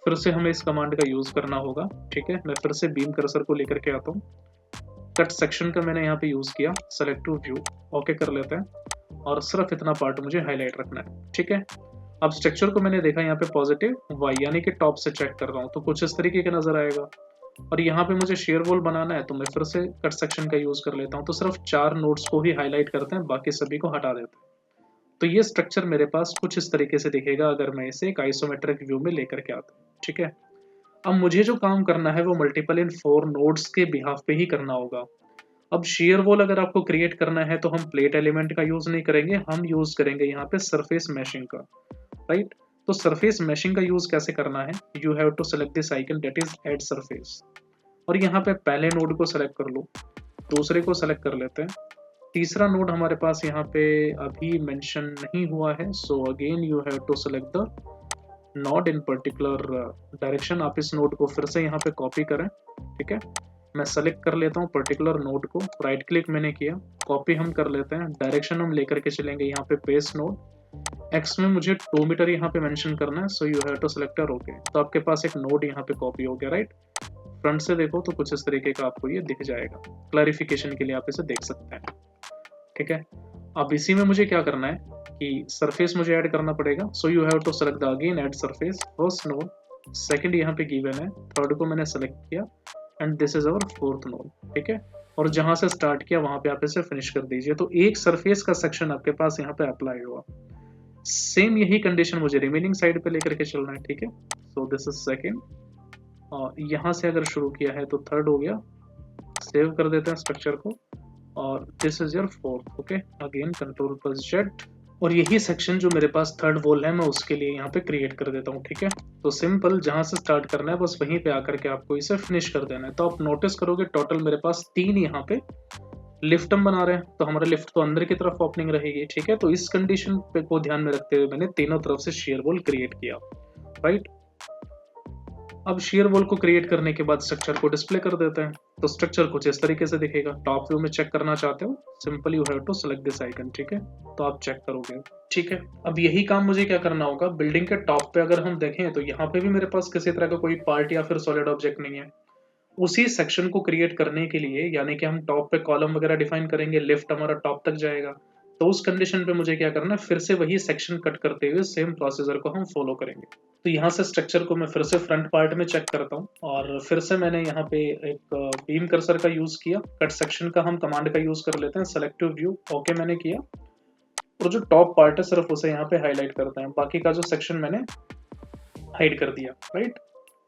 फिर से हमें इस कमांड का यूज करना होगा, ठीक है। मैं फिर से बीम कर्सर को लेकर के आता हूँ, कट सेक्शन का मैंने यहाँ पे यूज किया, सेलेक्ट टू व्यू, ओके कर लेते हैं और सिर्फ इतना पार्ट मुझे हाईलाइट रखना है, ठीक है। अब स्ट्रक्चर को मैंने देखा यहाँ पे पॉजिटिव Y यानी कि टॉप से चेक कर रहा हूँ तो कुछ इस तरीके का नजर आएगा। और यहाँ पे मुझे शेयर वॉल बनाना है तो मैं फिर से कट सेक्शन का यूज कर लेता हूँ। तो सिर्फ 4 नोड्स को ही हाईलाइट करते हैं, बाकी सभी को हटा देते हैं। तो ये स्ट्रक्चर मेरे पास कुछ इस तरीके से दिखेगा अगर मैं इसे एक आइसोमेट्रिक व्यू में लेकर के आता हूँ, ठीक है। अब मुझे जो काम करना है वो मल्टीपल इन 4 नोड्स के बिहाफ पे ही करना होगा। अब शेयर वॉल अगर आपको क्रिएट करना है तो हम प्लेट एलिमेंट का यूज नहीं करेंगे, हम यूज करेंगे यहाँ पे सरफेस मैशिंग का, राइट। तो सरफेस मैशिंग का यूज कैसे करना है, you have to select this icon that is add surface और यहाँ पे पहले नोड को सेलेक्ट कर लो, दूसरे को सेलेक्ट कर लेते हैं तीसरा नोड हमारे पास यहाँ पे अभी मेंशन नहीं हुआ है, so again you have to select the node in particular direction. आप इस नोड को फिर से यहाँ पे कॉपी करें, ठीक है। मैं सेलेक्ट कर लेता हूँ पर्टिकुलर नोड को, राइट क्लिक मैंने किया, कॉपी हम कर लेते हैं, डायरेक्शन हम लेकर के चलेंगे यहाँ पे पेस्ट नोड। एक्स में मुझे 2 मीटर यहाँ पे मेंशन करना है, so you have to select okay. तो आपके पास एक नोड यहाँ पे कॉपी हो गया, राइट। फ्रंट से देखो तो कुछ इस तरीके का आपको ये दिख जाएगा। क्लैरिफिकेशन के लिए आप इसे देख सकते हैं, ठीक है। अब इसी में मुझे क्या करना है कि सरफेस मुझे ऐड करना पड़ेगा, so you have to select the again add surface. First node, second यहाँ पे गिवन है, थर्ड को मैंने सेलेक्ट किया and this is our fourth node, ठीक है। और जहां से स्टार्ट किया वहां पे आप इसे फिनिश कर दीजिए। तो एक सरफेस का सेक्शन आपके पास यहाँ पे अप्लाई हुआ। सेम यही कंडीशन मुझे रिमेनिंग साइड पे लेकर के चलना है, ठीक है। सो दिस इज सेकेंड, यहाँ से अगर शुरू किया है तो थर्ड हो गया। सेव कर देते हैं स्ट्रक्चर को और this is your fourth, okay. Again control plus Z, और यही सेक्शन जो मेरे पास थर्ड वॉल है मैं उसके लिए यहाँ पे क्रिएट कर देता हूँ, ठीक है। तो सिंपल, जहां से स्टार्ट करना है बस वहीं पे आकर के आपको इसे फिनिश कर देना है। तो आप नोटिस करोगे टोटल मेरे पास 3 यहाँ पे लिफ्ट हम बना रहे हैं, तो हमारा लिफ्ट तो अंदर की तरफ ओपनिंग रहेगी, ठीक है। तो इस कंडीशन पे को ध्यान में रखते हुए मैंने तीनों तरफ से शेयर वॉल क्रिएट किया, राइट। अब शेयर वॉल को क्रिएट करने के बाद स्ट्रक्चर को डिस्प्ले कर देते हैं। तो स्ट्रक्चर कुछ इस तरीके से दिखेगा। टॉप व्यू में चेक करना चाहते हो, simple you have to select this icon, ठीक है। तो आप चेक करोगे, ठीक है। अब यही काम मुझे क्या करना होगा, बिल्डिंग के टॉप पे अगर हम देखें तो यहाँ पे भी मेरे पास किसी तरह का कोई पार्ट या फिर सॉलिड ऑब्जेक्ट नहीं है। उसी सेक्शन को क्रिएट करने के लिए, यानी कि हम टॉप पे कॉलम वगैरह डिफाइन करेंगे, लिफ्ट हमारा टॉप तक जाएगा, तो उस कंडीशन पे मुझे क्या करना है, फिर से वही सेक्शन कट करते हुए सेम प्रोसीजर को हम फॉलो करेंगे। तो यहाँ से स्ट्रक्चर को मैं फिर से फ्रंट पार्ट में चेक करता हूँ और फिर से मैंने यहाँ पे एक बीम कर्सर का यूज किया। कट सेक्शन का हम कमांड का यूज कर लेते हैं, सेलेक्टिव व्यू, ओके मैंने किया। और जो टॉप पार्ट है सिर्फ उसे यहाँ पे हाईलाइट करते हैं, बाकी का जो सेक्शन मैंने हाइड कर दिया, राइट।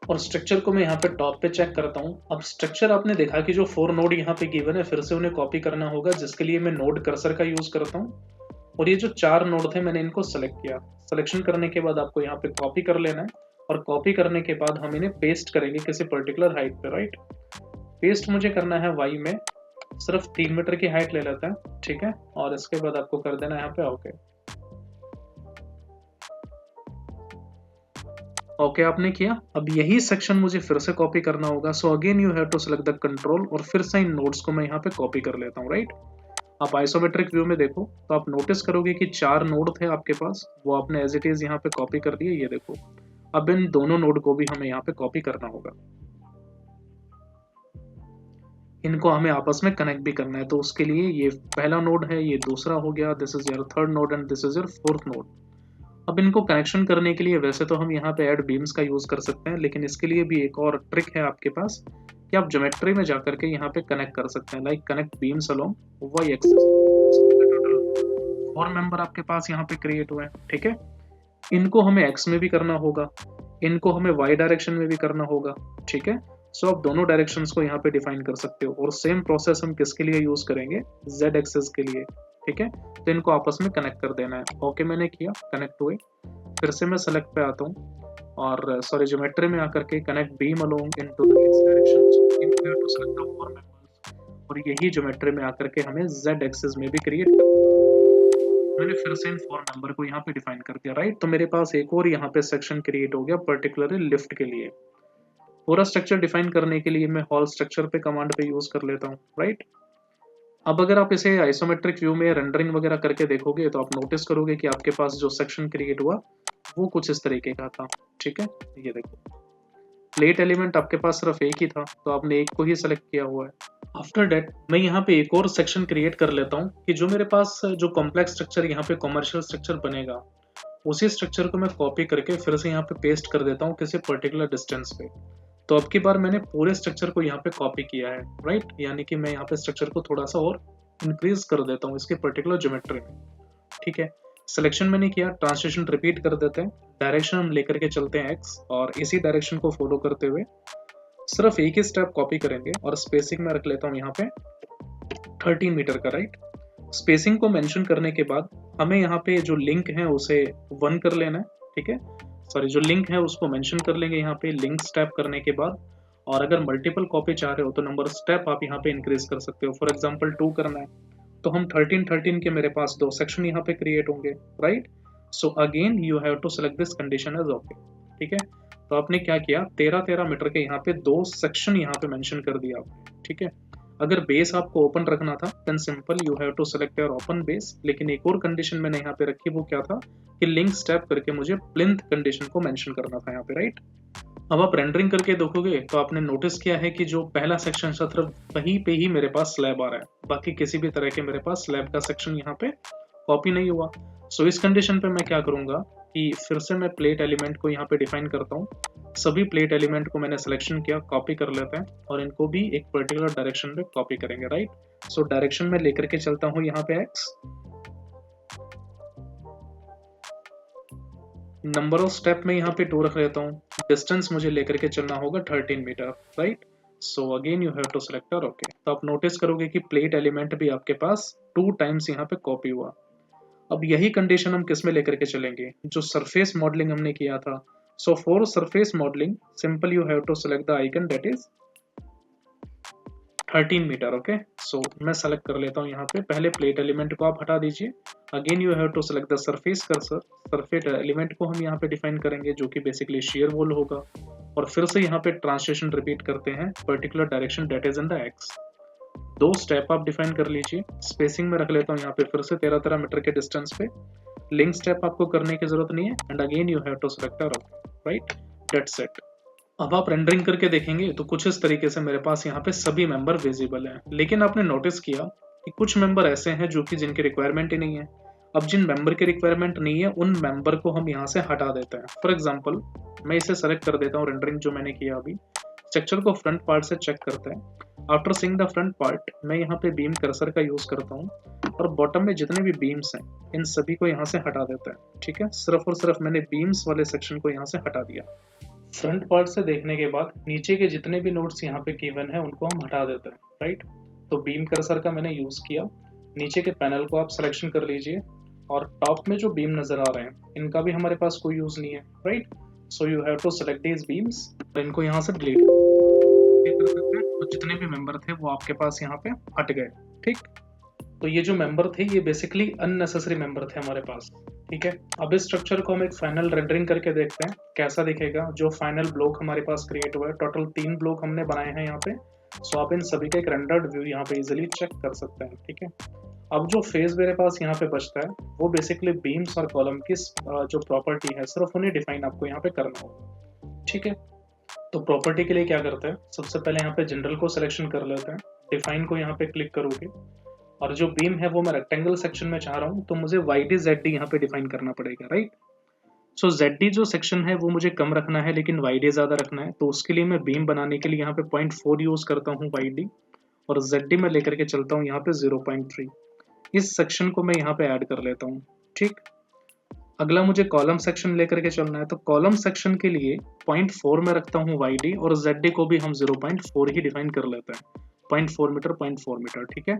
और स्ट्रक्चर को मैं यहाँ पे टॉप पे चेक करता हूँ। अब स्ट्रक्चर आपने देखा कि जो 4 नोड यहाँ पे गिवन है, फिर से उन्हें कॉपी करना होगा, जिसके लिए मैं नोड कर्सर का यूज करता हूँ। और ये जो 4 नोड थे मैंने इनको सेलेक्ट किया। सिलेक्शन करने के बाद आपको यहाँ पे कॉपी कर लेना है और कॉपी करने के बाद हम इन्हें पेस्ट करेंगे किसी पर्टिकुलर हाइट पे, राइट। पेस्ट मुझे करना है वाई में, सिर्फ 3 मीटर की हाइट ले लेते हैं, ठीक है। और इसके बाद आपको कर देना है यहाँ पे ओके। ओके आपने किया। अब यही सेक्शन मुझे फिर से कॉपी करना होगा, so again you have to select the control और फिर से इन नोड्स को मैं यहाँ पे कॉपी कर लेता हूँ, राइट। आप आइसोमेट्रिक व्यू में देखो तो आप नोटिस करोगे कि 4 नोड थे आपके पास, वो आपने एज इट इज यहाँ पे कॉपी कर दिए, ये देखो। अब इन दोनों नोड को भी हमें यहाँ पे कॉपी करना होगा, इनको हमें आपस में कनेक्ट भी करना है। तो उसके लिए ये पहला नोड है, ये दूसरा हो गया, this is your third node and this is your fourth node. अब इनको कनेक्शन करने के लिए वैसे तो हम यहाँ पे ऐड बीम्स का यूज कर सकते हैं, लेकिन इसके लिए भी एक और ट्रिक है आपके पास कि आप ज्योमेट्री में जाकर के यहाँ पे कनेक्ट कर सकते हैं, like connect beams along Y axis. 4 member आपके पास यहाँ पे क्रिएट हुए हैं, ठीक है। इनको हमें एक्स में भी करना होगा, इनको हमें वाई डायरेक्शन में भी करना होगा, ठीक है। सो आप दोनों डायरेक्शंस को यहाँ पे डिफाइन कर सकते हो। और सेम प्रोसेस हम किसके लिए यूज करेंगे, जेड एक्सिस के लिए, ठीक है। तो इनको आपस में कनेक्ट कर देना है, ओके मैंने किया, कनेक्ट हुए। फिर से मैं सेलेक्ट पे आता हूँ और सॉरी ज्योमेट्री में आकर के connect beam along into the X direction, और यही ज्योमेट्री में आकर के हमें जेड एक्सिस में भी क्रिएट करना है। मैंने फिर से इन 4 मेंबर को यहाँ पे डिफाइन कर दिया, राइट। तो मेरे पास एक और यहाँ पे सेक्शन क्रिएट हो गया पर्टिकुलरली लिफ्ट के लिए। पूरा स्ट्रक्चर डिफाइन करने के लिए मैं हॉल स्ट्रक्चर पे कमांड पे यूज कर लेता हूँ, राइट। अब अगर आप इसे आइसोमेट्रिक व्यू में रेंडरिंग वगैरह करके देखोगे तो आप नोटिस करोगे कि आपके पास जो सेक्शन क्रिएट हुआ वो कुछ इस तरीके का था, ठीक है। ये देखो, प्लेट एलिमेंट आपके पास सिर्फ एक ही था, तो आपने एक को ही सेलेक्ट किया हुआ है। आफ्टर दैट मैं यहाँ पे एक और सेक्शन क्रिएट कर लेता हूँ कि जो मेरे पास जो कॉम्प्लेक्स स्ट्रक्चर यहाँ पे कॉमर्शियल स्ट्रक्चर बनेगा, उसी स्ट्रक्चर को मैं कॉपी करके फिर से यहाँ पे पेस्ट कर देता हूँ किसी पर्टिकुलर डिस्टेंस पे। तो अब की बार मैंने पूरे स्ट्रक्चर को यहाँ पे कॉपी किया है, राइट। यानी कि मैं यहाँ पे स्ट्रक्चर को थोड़ा सा और इंक्रीज कर देता हूँ इसके पर्टिकुलर ज्योमेट्री में, ठीक है। सिलेक्शन मैंने किया, ट्रांसलेशन रिपीट कर देते हैं, डायरेक्शन हम लेकर के चलते हैं एक्स, और इसी डायरेक्शन को फॉलो करते हुए सिर्फ एक ही स्टेप कॉपी करेंगे और स्पेसिंग में रख लेता हूँ यहाँ पे 13 मीटर का, राइट। स्पेसिंग को मेंशन करने के बाद हमें यहाँ पे जो लिंक है उसे 1 कर लेना है, ठीक है। सॉरी, जो लिंक है उसको मेंशन कर लेंगे यहाँ पे लिंक स्टेप करने के बाद। और अगर मल्टीपल कॉपी चाह रहे हो तो नंबर स्टेप आप यहाँ पे इंक्रीज कर सकते हो। फॉर एग्जांपल 2 करना है तो हम 13 के मेरे पास 2 सेक्शन यहाँ पे क्रिएट होंगे, right. So again you have to select this condition as okay, ठीक है। तो आपने क्या किया, 13 मीटर के यहाँ पे 2 सेक्शन यहाँ पे मेंशन कर दिया आपने, ठीक है। अगर बेस आपको ओपन रखना था then simple you have to select your open base, लेकिन एक और कंडीशन मैंने यहाँ पे रखी, वो क्या था कि लिंक स्टेप करके मुझे प्लिंथ कंडीशन को मेंशन करना था यहाँ पे, राइट। अब आप रेंडरिंग करके देखोगे तो आपने नोटिस किया है कि जो पहला सेक्शन था सिर्फ वहीं पे ही मेरे पास स्लैब आ रहा है, बाकी किसी भी तरह के मेरे पास स्लैब का सेक्शन यहाँ पे कॉपी नहीं हुआ। सो इस कंडीशन पे मैं क्या करूंगा कि फिर से मैं प्लेट एलिमेंट को यहाँ पे डिफाइन करता हूँ। सभी प्लेट एलिमेंट को मैंने सिलेक्शन किया, कॉपी कर लेते हैं और इनको भी एक पर्टिकुलर डायरेक्शन में कॉपी करेंगे, राइट। सो डायरेक्शन में लेकर के चलता हूँ यहाँ पे x, नंबर ऑफ स्टेप में यहाँ पे 2 रख लेता हूँ, डिस्टेंस मुझे लेकर के चलना होगा 13 metre, right. So again you have to select और ओके। तो आप नोटिस करोगे कि प्लेट एलिमेंट भी आपके पास 2 टाइम्स यहाँ पे कॉपी हुआ। अब यही कंडीशन हम किस में लेकर के चलेंगे, जो सरफेस मॉडलिंग हमने किया था। So for surface modelling simple you have to select the icon that is 13 metre, okay. So मैं सेलेक्ट कर लेता हूँ यहाँ पे, पहले प्लेट एलिमेंट को आप हटा दीजिए। Again you have to select the surface cursor, surface element को हम यहाँ पे डिफाइन करेंगे जो कि बेसिकली शेयर वॉल होगा, और फिर से यहाँ पे ट्रांसलेशन रिपीट करते हैं, particular direction that is in the x. 2 step आप डिफाइन कर लीजिए, स्पेसिंग में रख लेता हूँ यहाँ पे फिर से 13 मीटर के डिस्टेंस पे, लिंक स्टेप आपको करने की जरूरत नहीं है, and again you have to select right, that's it. अब आप रेंडरिंग करके देखेंगे तो कुछ इस तरीके से मेरे पास यहाँ पे सभी मेंबर विजिबल हैं, लेकिन आपने नोटिस किया कि कुछ मेंबर ऐसे हैं जो कि जिनकी रिक्वायरमेंट ही नहीं है। अब जिन मेंबर की रिक्वायरमेंट नहीं है उन मेंबर को हम यहाँ से हटा देते हैं। फॉर एग्जांपल मैं इसे सेलेक्ट कर देता हूँ, रेंडरिंग जो मैंने किया अभी, स्ट्रक्चर को फ्रंट पार्ट से चेक करते हैं। After seeing the front part मैं यहाँ पे बीम कर्सर का यूज करता हूँ और बॉटम में जितने भी बीम्स हैं इन सभी को यहाँ से हटा देते हैं, ठीक है। सिर्फ और सिर्फ मैंने बीम्स वाले सेक्शन को यहाँ से हटा दिया। फ्रंट पार्ट से देखने के बाद नीचे के जितने भी नोड्स यहाँ पे गिवन है उनको हम हटा देते हैं, राइट। तो बीम कर्सर का मैंने यूज किया, नीचे के पैनल को आप सिलेक्शन कर लीजिए और टॉप में जो बीम नजर आ रहे हैं इनका भी हमारे पास कोई यूज नहीं है, right. So you have to select these beams और इनको यहाँ से डिलीट कर देते हैं। तो जितने भी मेंबर थे वो आपके पास यहाँ पे हट गए, ठीक। तो ये जो मेंबर थे ये बेसिकली अननेसेसरी मेंबर थे हमारे पास, ठीक है। अब इस स्ट्रक्चर को हम एक फाइनल रेंडरिंग करके देखते हैं कैसा दिखेगा। जो फाइनल ब्लॉक हमारे पास क्रिएट हुआ है, टोटल 3 ब्लॉक हमने बनाए हैं यहाँ पे। सो आप इन सभी का एक रेंडर्ड व्यू यहाँ पे इजीली चेक कर सकते हैं, ठीक है। अब जो फेज मेरे पास यहाँ पे बचता है वो बेसिकली बीम्स और कॉलम की जो प्रॉपर्टी है सिर्फ उन्हें डिफाइन आपको यहाँ पे करना होगा, ठीक है। तो प्रॉपर्टी के लिए क्या करते हैं, सबसे पहले यहाँ पे जनरल को सिलेक्शन कर लेते हैं, डिफाइन को यहाँ पे क्लिक करोगे और जो बीम है वो मैं रेक्टेंगल सेक्शन में चाह रहा हूँ तो मुझे YD ZD यहाँ पे डिफाइन करना पड़ेगा, राइट। सो ZD जो सेक्शन है वो मुझे कम रखना है लेकिन YD ज्यादा रखना है, तो उसके लिए मैं बीम बनाने के लिए यहाँ पे 0.4 यूज करता हूँ YD और ZD में लेकर के चलता हूँ यहाँ पे 0.3। इस सेक्शन को मैं यहाँ पे ऐड कर लेता हूँ, ठीक। अगला मुझे कॉलम सेक्शन लेकर के चलना है, तो कॉलम सेक्शन के लिए 0.4 में रखता हूँ YD और ZD को भी हम 0.4 ही डिफाइन कर लेते हैं, 0.4 मीटर 0.4 मीटर, ठीक है।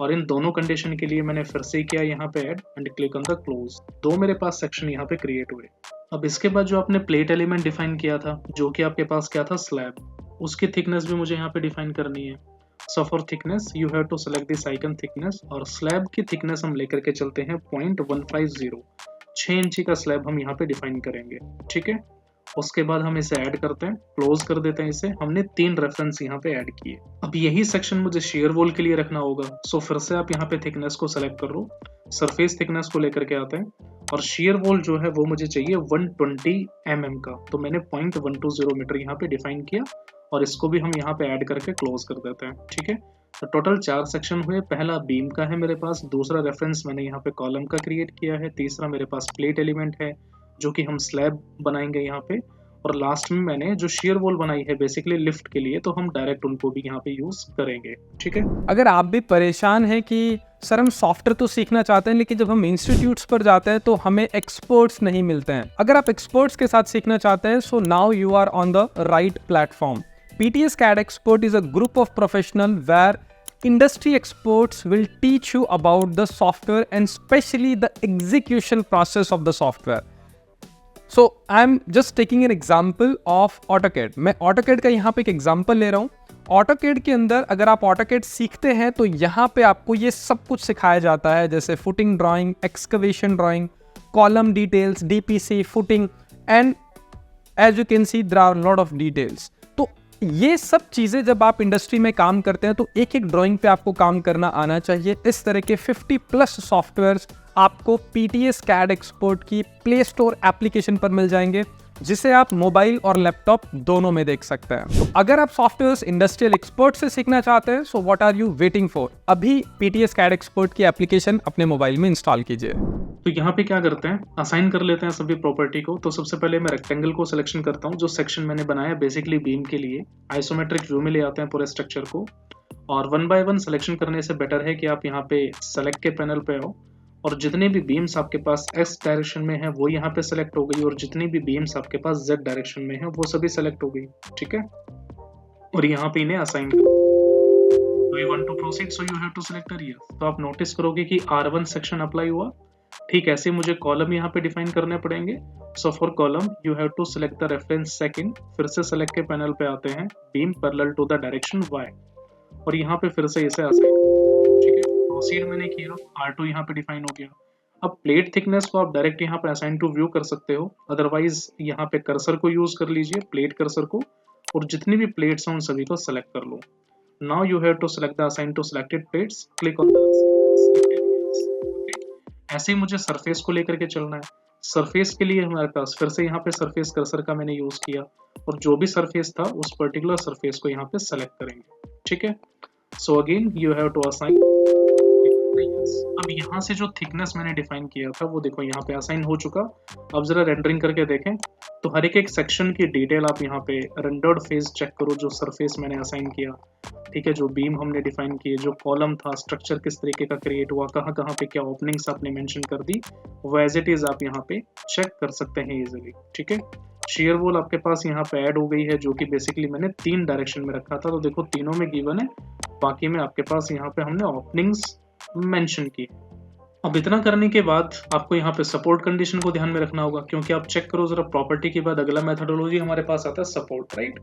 और इन दोनों कंडीशन के लिए मैंने फिर से किया यहाँ पे add and click on the close. 2 मेरे पास सेक्शन यहाँ पे क्रिएट हुए। अब इसके बाद जो आपने प्लेट एलिमेंट डिफाइन किया था जो कि आपके पास क्या था स्लैब, उसकी थिकनेस भी मुझे यहाँ पे डिफाइन करनी है। So for thickness you have to select this icon thickness और स्लैब की थिकनेस हम लेकर के चलते हैं 0.150, 6 इंची का स्लैब हम यहाँ पे डिफाइन करेंगे, ठीक है। उसके बाद हम इसे ऐड करते हैं, क्लोज कर देते हैं इसे। हमने 3 रेफरेंस यहाँ पे ऐड किए। अब यही सेक्शन मुझे शेयर वॉल के लिए रखना होगा। सो फिर से आप यहाँ पे थिकनेस को सेलेक्ट कर लो, सरफेस थिकनेस को लेकर के आते हैं और शेयर वॉल जो है वो मुझे चाहिए 120 mm का, तो मैंने 0.120 मीटर यहाँ पे डिफाइन किया और इसको भी हम यहाँ पे ऐड करके क्लोज कर देते हैं, ठीक है। तो टोटल 4 सेक्शन हुए। पहला बीम का है मेरे पास, दूसरा रेफरेंस मैंने यहाँ पे कॉलम का क्रिएट किया है, तीसरा मेरे पास प्लेट एलिमेंट है जो कि हम स्लैब बनाएंगे यहाँ पे, और लास्ट में मैंने जो शेयर वॉल बनाई है बेसिकली लिफ्ट के लिए, तो हम डायरेक्ट उनको भी यहाँ पे यूज करेंगे, ठीक है। अगर आप भी परेशान हैं कि सर हम सॉफ्टवेयर तो सीखना चाहते हैं लेकिन जब हम इंस्टीट्यूट्स पर जाते हैं तो हमें एक्सपर्ट्स नहीं मिलते हैं, अगर आप एक्सपर्ट्स के साथ सीखना चाहते हैं so now you are on the right platform. PTS CAD Expert is a group of professionals where industry experts will teach you about the software and especially the execution process of the software. So I am just taking an example of AutoCAD. मैं AutoCAD का यहाँ पे एक example ले रहा हूँ। AutoCAD के अंदर अगर आप ऑटोकैड सीखते हैं तो यहाँ पे आपको ये सब कुछ सिखाया जाता है, जैसे footing drawing, excavation drawing, column details, DPC, footing, and as you can see there are lot of details. तो ये सब चीज़ें जब आप इंडस्ट्री में काम करते हैं तो एक एक ड्राइंग पे आपको काम करना आना चाहिए। इस तरह के 50+ सॉफ्टवेयर्स आपको पीटीएस कैड एक्सपर्ट की प्ले स्टोर एप्लीकेशन पर मिल जाएंगे, जिसे आप मोबाइल और लैपटॉप दोनों में देख सकते हैं। तो अगर आप सॉफ्टवेयर्स इंडस्ट्रियल एक्सपर्ट से सीखना चाहते हैं, so what are you waiting for? अभी पीटीएस कैड एक्सपर्ट की एप्लीकेशन अपने मोबाइल में इंस्टॉल कीजिए। तो यहाँ पे क्या करते हैं, असाइन कर लेते हैं सभी प्रॉपर्टी को। तो सबसे पहले मैं रेक्टेंगल को सिलेक्शन करता हूँ, जो सेक्शन मैंने बनाया बेसिकली बीम के लिए। आइसोमेट्रिक व्यू में ले आते हैं पूरे स्ट्रक्चर को, और 1 by 1 सिलेक्शन करने से बेटर है कि आप यहाँ पे सेलेक्ट के पैनल पे हो, और जितने भी बीम्स आपके पास एक्स डायरेक्शन में है वो यहाँ पे सेलेक्ट हो गई, और जितनी भी बीम्स आपके पास जेड डायरेक्शन में है वो सभी सेलेक्ट हो गई। ठीक है, और यहाँ पे इन्हें असाइन करो। Do you want to proceed? So you have to select a year. तो आप नोटिस करोगे कि R1 सेक्शन अप्लाई हुआ। ठीक, ऐसे मुझे कॉलम यहाँ पे डिफाइन करने पड़ेंगे। So for column you have to select the reference second. फिर से सेलेक्ट के पैनल पे आते हैं, beam parallel to the direction y, और यहाँ पे फिर से इसे असाइन। ठीक है, प्रोसीड मैंने किया, R2 यहाँ पे डिफाइन हो गया। अब प्लेट थिकनेस को आप डायरेक्ट यहाँ पे असाइन टू व्यू कर सकते हो, अदरवाइज यहाँ पे कर्सर को यूज कर लीजिए, प्लेट कर्सर को, और जितनी भी प्लेट्स हैं उन सभी को सेलेक्ट कर लो। Now you have to select the assign to selected plates, click on ऐसे ही मुझे सरफेस को लेकर के चलना है। सरफेस के लिए हमारे पास फिर से यहाँ पे सरफेस कर्सर का मैंने यूज किया, और जो भी सरफेस था उस पर्टिकुलर सरफेस को यहाँ पे सेलेक्ट करेंगे। ठीक है, so again you have to assign. अब यहाँ से जो थिकनेस मैंने डिफाइन किया था वो देखो यहाँ पे असाइन हो चुका। अब जरा रेंडरिंग करके देखें तो हर एक सेक्शन की डिटेल आप यहाँ पे रेंडर्ड फेस चेक करो, जो सरफेस मैंने असाइन किया। ठीक है, जो बीम हमने डिफाइन किए, जो कॉलम था, स्ट्रक्चर किस तरीके का क्रिएट हुआ, कहाँ कहाँ पे क्या ओपनिंग्स आपने मेंशन कर दी, वो एज इट इज आप यहाँ पे चेक कर सकते हैं इजीली। ठीक है, शेयर वॉल आपके पास यहाँ पे ऐड हो गई है, जो कि बेसिकली मैंने 3 डायरेक्शन में रखा था, तो देखो तीनों में गिवन है। बाकी में आपके पास यहाँ पे हमने ओपनिंग्स मेंशन की। अब इतना करने के बाद आपको यहाँ पे सपोर्ट कंडीशन को ध्यान में रखना होगा, क्योंकि आप चेक करो जरा, प्रॉपर्टी के बाद अगला मेथोडोलॉजी हमारे पास आता है सपोर्ट, राइट।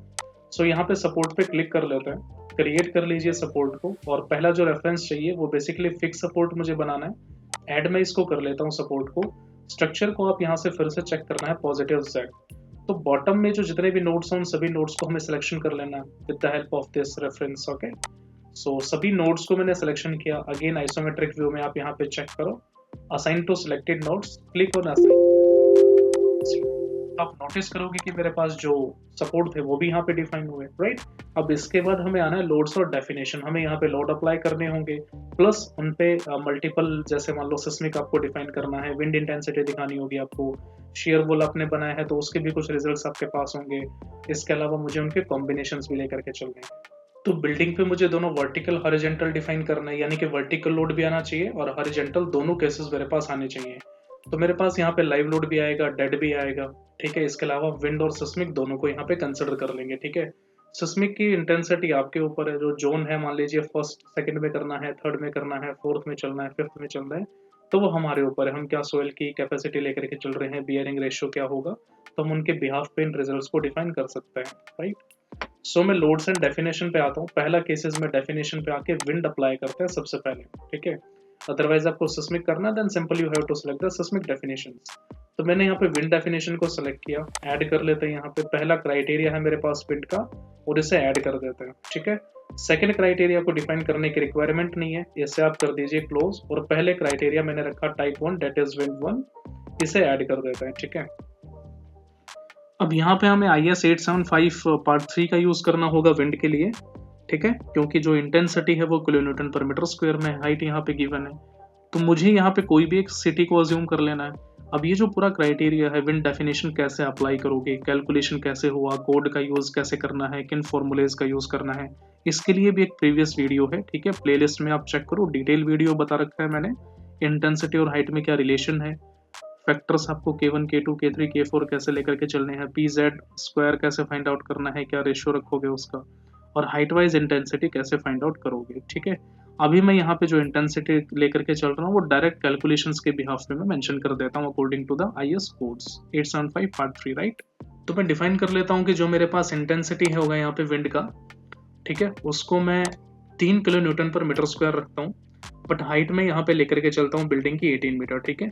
सो यहाँ पे सपोर्ट पे क्लिक कर लेते हैं, क्रिएट कर लीजिए सपोर्ट को, और पहला जो रेफरेंस चाहिए वो बेसिकली फिक्स सपोर्ट मुझे बनाना है। ऐड में इसको कर लेता हूँ सपोर्ट को। स्ट्रक्चर को आप यहाँ से फिर से चेक करना है, पॉजिटिव जेड। तो बॉटम में जो जितने भी नोड्स हैं उन सभी नोड्स को हमें सिलेक्शन कर लेना है with the help of this reference. Okay, so सभी नोड्स को मैंने सिलेक्शन किया। अगेन आइसोमेट्रिक व्यू में आप यहाँ पे चेक करो, assign to selected nodes, click on assign. आप नोटिस करोगे कि मेरे पास जो सपोर्ट थे वो भी यहाँ पे डिफाइन हुए, राइट। अब इसके बाद हमें आना है लोड्स और डेफिनेशन। हमें यहाँ पे लोड अप्लाई करने होंगे, प्लस उन पे मल्टीपल, जैसे मान लो सिस्मिक आपको डिफाइन करना है, विंड इंटेंसिटी दिखानी होगी आपको, शेयर वॉल आपने बनाया है तो उसके भी कुछ रिजल्ट्स आपके पास होंगे। इसके अलावा मुझे उनके कॉम्बिनेशंस भी लेकर के चलने हैं। तो बिल्डिंग पे मुझे दोनों वर्टिकल हॉरिजॉन्टल डिफाइन करना है, यानी कि वर्टिकल लोड भी आना चाहिए और हॉरिजॉन्टल, दोनों केसेस मेरे पास आने चाहिए। तो मेरे पास यहाँ पे लाइव लोड भी आएगा, डेड भी आएगा। ठीक है, इसके अलावा विंड और सिस्मिक दोनों को यहाँ पे कंसिडर कर लेंगे। ठीक है, सिस्मिक की इंटेंसिटी आपके ऊपर है, जो जोन है मान लीजिए फर्स्ट सेकंड में करना है, थर्ड में करना है, फोर्थ में चलना है, फिफ्थ में चलना है, तो वो हमारे ऊपर है। हम क्या सोइल की कैपेसिटी लेकर के चल रहे हैं, बियरिंग रेशियो क्या होगा, तो हम उनके बिहाफ पे इन रिजल्ट्स को डिफाइन कर सकते हैं, राइट। सो मैं लोड्स एंड डेफिनेशन पे आता हूँ। पहला केसेस में डेफिनेशन पे आके विंड अप्लाई करते हैं सबसे पहले। ठीक है, अदरवाइज आपको सिस्मिक करना, then simply you have to select the seismic definitions. तो मैंने यहाँ पे विंड डेफिनेशन को सेलेक्ट किया, ऐड कर लेते हैं। यहाँ पे पहला क्राइटेरिया है मेरे पास विंड का, और इसे ऐड कर देते हैं। ठीक है, सेकंड क्राइटेरिया को डिफाइन करने की रिक्वायरमेंट नहीं है, इसे आप कर दीजिए क्लोज, और पहले क्राइटेरिया मैंने रखा टाइप 1, डेट इज विंड 1, इसे ऐड कर देते हैं। ठीक है, अब यहाँ पे हमें IS 875 पार्ट 3 का यूज करना होगा विंड के लिए। ठीक है, क्योंकि जो इंटेंसिटी है वो किलोन्यूटन पर मीटर स्क्वायर में, हाइट यहाँ पे गिवन है, तो मुझे यहाँ पे कोई भी एक सिटी को अज्यूम कर लेना है। अब ये जो पूरा क्राइटेरिया है, विंड डेफिनेशन कैसे अप्लाई करोगे, कैलकुलेशन कैसे हुआ, कोड का यूज कैसे करना है, किन फॉर्मूलेज का यूज करना है, इसके लिए भी एक प्रीवियस वीडियो है। ठीक है, प्लेलिस्ट में आप चेक करो, डिटेल वीडियो बता रखा है मैंने। इंटेंसिटी और हाइट में क्या रिलेशन है, फैक्टर्स आपको K1, K2, K3, K4 कैसे लेकर के चलने हैं, PZ स्क्वायर कैसे फाइंड आउट करना है, क्या रेशियो रखोगे उसका, और हाइट वाइज इंटेंसिटी कैसे फाइंड आउट करोगे। ठीक है, अभी मैं यहाँ पे जो इंटेंसिटी लेकर के चल रहा हूँ वो डायरेक्ट कैलकुलेशंस के बिहाफ पे मैं मेंशन कर देता हूँ according to the IS codes 875 part 3, right. तो मैं डिफाइन कर लेता हूँ कि जो मेरे पास इंटेंसिटी होगा यहाँ पे विंड का, ठीक है, उसको मैं 3 किलो न्यूटन पर मीटर स्क्वायर रखता हूँ, बट हाइट में यहाँ पे लेकर के चलता हूँ बिल्डिंग की 18 मीटर, ठीक है।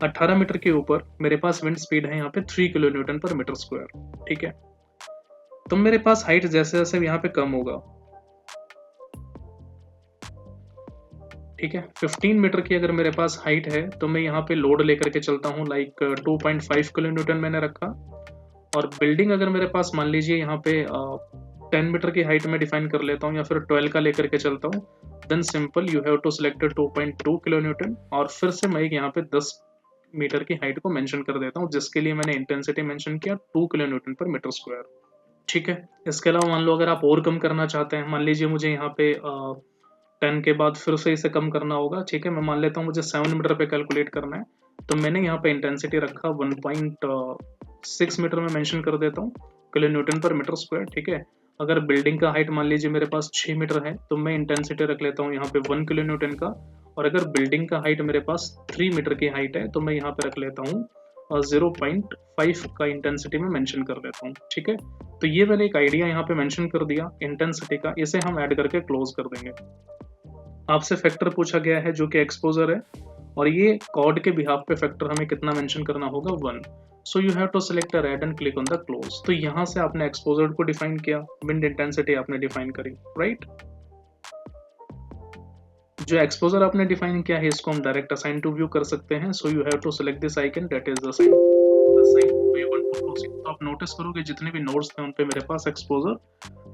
18 मीटर के ऊपर मेरे पास विंड स्पीड है यहाँ पे 3 किलो न्यूटन पर मीटर स्क्वायर, ठीक है। तो मेरे पास हाइट जैसे जैसे यहाँ पे कम होगा, ठीक है, 15 मीटर की अगर मेरे पास हाइट है तो मैं यहाँ पे लोड लेकर के चलता हूँ लाइक 2.5 किलो न्यूटन मैंने रखा। और बिल्डिंग अगर मेरे पास मान लीजिए यहाँ पे 10 मीटर की हाइट में डिफाइन कर लेता हूँ या फिर 12 का लेकर के चलता हूँ, then simple you have to select 2.2 kilo newton और फिर से मैं यहाँ पे 10 मीटर की हाइट को मेंशन कर देता हूँ, जिसके लिए मैंने इंटेंसिटी मेंशन किया 2 किलो न्यूटन पर मीटर स्क्वायर, ठीक है। इसके अलावा मान लो अगर आप और कम करना चाहते हैं, मान लीजिए मुझे यहाँ पे 10 के बाद फिर से इसे कम करना होगा, ठीक है, मैं मान लेता हूँ मुझे 7 मीटर पे कैलकुलेट करना है, तो मैंने यहाँ पे इंटेंसिटी रखा 1.6 मीटर में मेंशन कर देता हूँ किलो न्यूटन पर मीटर स्क्वायर, ठीक है। अगर बिल्डिंग का हाइट मान लीजिए मेरे पास 6 मीटर है तो मैं इंटेंसिटी रख लेता हूँ यहाँ पे 1 किलो न्यूटन का, और अगर बिल्डिंग का हाइट मेरे पास 3 मीटर की हाइट है तो मैं यहाँ पे रख लेता हूँ 0.5 का इंटेंसिटी में मेंशन कर देता हूँ, ठीक है। तो ये मैंने एक आइडिया यहाँ पे मेंशन कर दिया इंटेंसिटी का, इसे हम ऐड करके क्लोज कर देंगे। आपसे फैक्टर पूछा गया है जो कि एक्सपोजर है, और ये कॉर्ड के बिहाफ पे फैक्टर हमें कितना मेंशन करना होगा 1। So you have to select a red and click on the close. तो यहाँ से आपने एक्सपोजर को डिफाइन किया, विंड इंटेंसिटी आपने डिफाइन करी, राइट। जो एक्सपोजर आपने डिफाइन किया है इसको हम डायरेक्ट असाइन टू व्यू कर सकते हैं। So you have to select this icon, that is the sign we want to proceed. तो आप नोटिस करोगे जितने भी नोड्स थे उन पे मेरे पास एक्सपोजर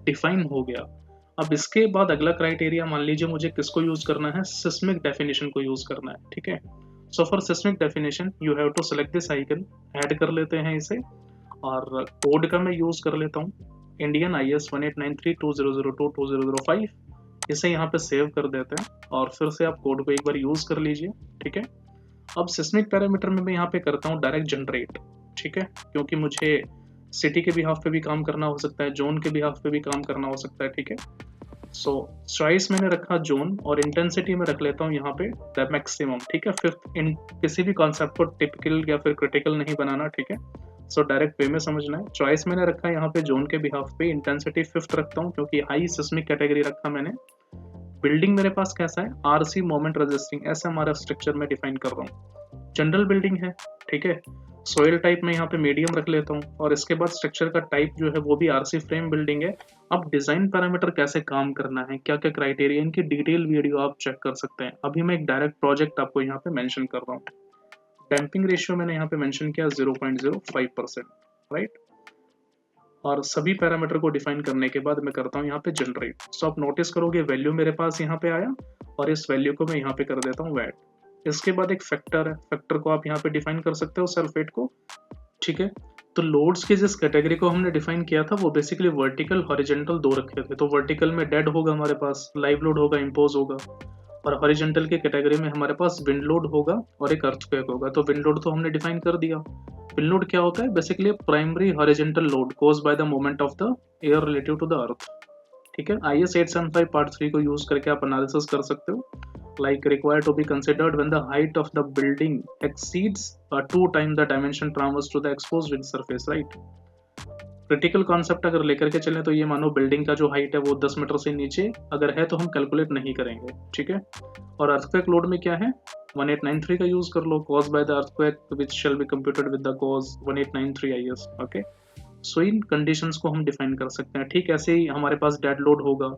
डिफाइन हो गया। अब इसके बाद अगला क्राइटेरिया मान लीजिए मुझे किसको यूज करना है, सिस्मिक डेफिनेशन को यूज करना है, ठीक है। So for seismic definition you have to select this icon, add कर लेते हैं इसे, और कोड का मैं यूज कर लेता हूँ इंडियन IS 189320022005। इसे यहाँ पे सेव कर देते हैं और फिर से आप कोड को एक बार यूज कर लीजिए, ठीक है। अब सिस्मिक पैरामीटर में मैं यहाँ पे करता हूँ डायरेक्ट जनरेट, ठीक है, क्योंकि मुझे सिटी के बिहाफ पे भी काम करना हो सकता है, जोन के बिहाफ पे भी काम करना हो सकता है, ठीक है। सो चॉइस मैंने रखा जोन, और इंटेंसिटी में रख लेता हूँ यहाँ पे द मैक्सिमम, ठीक है। फिफ्थ, इन किसी भी कॉन्सेप्ट को टिपिकल या फिर क्रिटिकल नहीं बनाना, ठीक है। सो डायरेक्ट वे में समझना है। चॉइस मैंने रखा यहाँ पे जोन के बिहाफ पे, इंटेंसिटी 5th रखता हूँ क्योंकि हाई सिस्मिक कैटेगरी रखा मैंने। बिल्डिंग मेरे पास कैसा है, RC मोमेंट रेजिस्टिंग, ऐसा हमारा स्ट्रक्चर में डिफाइन कर रहा हूँ। जनरल बिल्डिंग है, ठीक है। सोयल टाइप में यहाँ पे मीडियम रख लेता हूँ, और इसके बाद स्ट्रक्चर का टाइप जो है वो भी RC फ्रेम बिल्डिंग है। अब डिजाइन पैरामीटर कैसे काम करना है, क्या क्या क्राइटेरिया, इनकी डिटेल वीडियो आप चेक कर सकते हैं। अभी मैं एक डायरेक्ट प्रोजेक्ट आपको यहाँ पे मेंशन कर रहा हूँ। डैम्पिंग रेशियो मैंने यहाँ पे मेंशन किया 0.05%, राइट। और सभी पैरामीटर को डिफाइन करने के बाद मैं करता हूँ यहाँ पे जनरेट। सो आप नोटिस करोगे वैल्यू मेरे पास यहाँ पे आया, और इस वैल्यू को मैं यहाँ पे कर देता हूँ वैट। इसके बाद एक फैक्टर है, फैक्टर को आप यहाँ पे डिफाइन कर सकते हो, सल्फेट को, ठीक है। तो लोड्स की जिस कैटेगरी को हमने डिफाइन किया था वो बेसिकली वर्टिकल हॉरिजॉन्टल दो रखे थे। तो वर्टिकल में डेड होगा हमारे पास, लाइव लोड होगा, इम्पोज होगा, और हॉरिजॉन्टल की कैटेगरी में हमारे पास विंड लोड होगा और एक अर्थक्वेक होगा। तो विंड लोड तो हमने डिफाइन कर दिया। विंड लोड क्या होता है, basically primary horizontal load cause by the moment of the air relative to the earth, ठीक है। IS 875 पार्ट 3 को यूज करके आप एनालिसिस कर सकते हो, like required to be considered when the height of the building exceeds 2 times the dimension transverse to the exposed wind surface, right। Critical concept अगर लेकर के चलें तो ये मानो बिल्डिंग का जो हाइट है वो 10 मीटर से नीचे अगर है तो हम कैलकुलेट नहीं करेंगे, ठीक है। और अर्थक्वेक लोड में क्या है, 1893 का यूज कर लो, cause by the earthquake which shall be computed with the cause 1893 IS, okay. So इन कंडीशंस को हम डिफाइन कर सकते हैं, ठीक। ऐसे ही हमारे पास डेड लोड होगा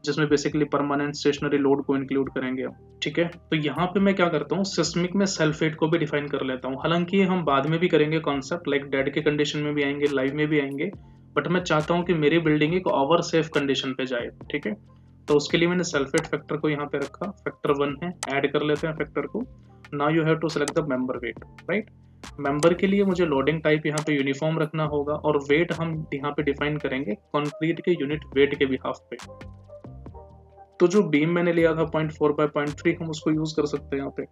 जिसमें बेसिकली परमानेंट स्टेशनरी लोड को इंक्लूड करेंगे, ठीक है। तो यहाँ पे मैं क्या करता हूँ, सिस्मिक में सल्फेट को भी डिफाइन कर लेता हूँ। हालांकि हम बाद में भी करेंगे कॉन्सेप्ट, लाइक डेड के कंडीशन में भी आएंगे, लाइव में भी आएंगे, बट मैं चाहता हूँ कि मेरी बिल्डिंग एक ओवर सेफ कंडीशन पे जाए, ठीक है। तो उसके लिए मैंने सल्फेट फैक्टर को यहाँ पे रखा, फैक्टर 1 है, ऐड कर लेते हैं फैक्टर को। Now you have to select the member weight, right. Member के लिए मुझे लोडिंग टाइप यहाँ पे यूनिफॉर्म रखना होगा, और वेट हम यहाँ पे डिफाइन करेंगे कंक्रीट के यूनिट वेट के बिहाफ पे। तो जो बीम मैंने लिया था 0.4 by 0.3 हम उसको यूज कर सकते हैं यहाँ पे,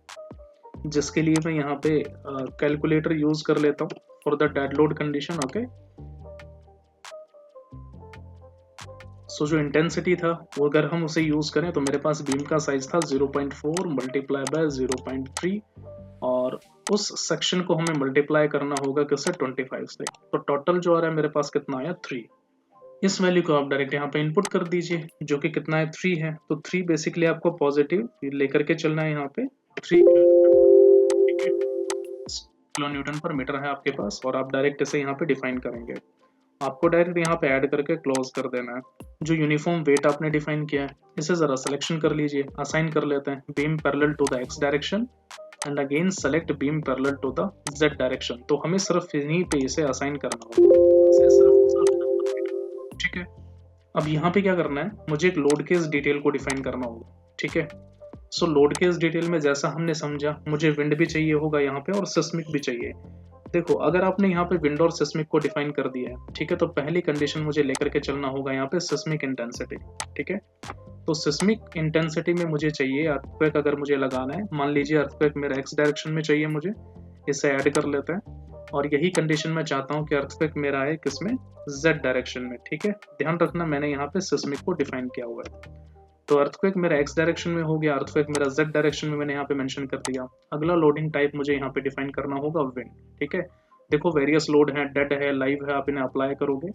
जिसके लिए मैं यहाँ पे कैलकुलेटर यूज कर लेता हूँ for the dead load condition, okay. So जो इंटेंसिटी था वो अगर हम उसे यूज़ करें तो मेरे पास बीम का साइज था 0.4 मल्टीप्लाई बाय 0.3 और उस सेक्शन को हमें मल्टीप्लाई करना होगा किससे 25 से। तो टोटल जो आ रहा है मेरे पास कितना आया 3। इस वैल्यू को आप डायरेक्ट यहाँ पे इनपुट कर दीजिए जो कि कितना है 3 है। तो 3 बेसिकली आपको पॉजिटिव लेकर के चलना है यहाँ पे 3 किलो न्यूटन पर मीटर है आपके पास और आप डायरेक्ट इसे यहाँ पे डिफाइन करेंगे। आपको डायरेक्ट यहाँ पे ऐड करके क्लोज कर देना है। जो यूनिफॉर्म वेट आपने डिफाइन किया है इसे जरा सिलेक्शन कर लीजिए, असाइन कर लेते हैं beam parallel to the X direction and again select beam parallel to the Z direction. तो हमें सिर्फ यहीं पे इसे असाइन करना होगा, ठीक है। अब यहाँ पे क्या करना है, मुझे एक लोड केस डिटेल को डिफाइन करना होगा, ठीक है। सो लोड केस डिटेल में जैसा हमने समझा मुझे विंड भी चाहिए होगा यहाँ पे और सिस्मिक भी चाहिए। देखो अगर आपने यहाँ पे विंड और सिस्मिक को डिफाइन कर दिया है, ठीक है, तो पहली कंडीशन मुझे लेकर के चलना होगा यहाँ पे सिस्मिक इंटेंसिटी, ठीक है। तो सिस्मिक इंटेंसिटी में मुझे चाहिए अर्थक्वेक अगर मुझे लगाना है, मान लीजिए अर्थक्वेक मेरा एक्स डायरेक्शन में चाहिए मुझे, इसे ऐड कर लेते हैं। और यही कंडीशन मैं चाहता हूँ कि अर्थक्वेक मेरा आए किसमें, जेड डायरेक्शन में, ठीक है। ध्यान रखना मैंने यहाँ पे सिस्मिक को डिफाइन किया हुआ है। तो अर्थक्वेक मेरा एक्स डायरेक्शन में हो गया, अर्थक्वेक मेरा जेड डायरेक्शन में मैंने यहाँ पे मेंशन कर दिया। अगला लोडिंग टाइप मुझे यहाँ पे डिफाइन करना होगा विंड, ठीक है। देखो वेरियस लोड है, डेड है, लाइव है, आप इन्हें अप्लाई करोगे,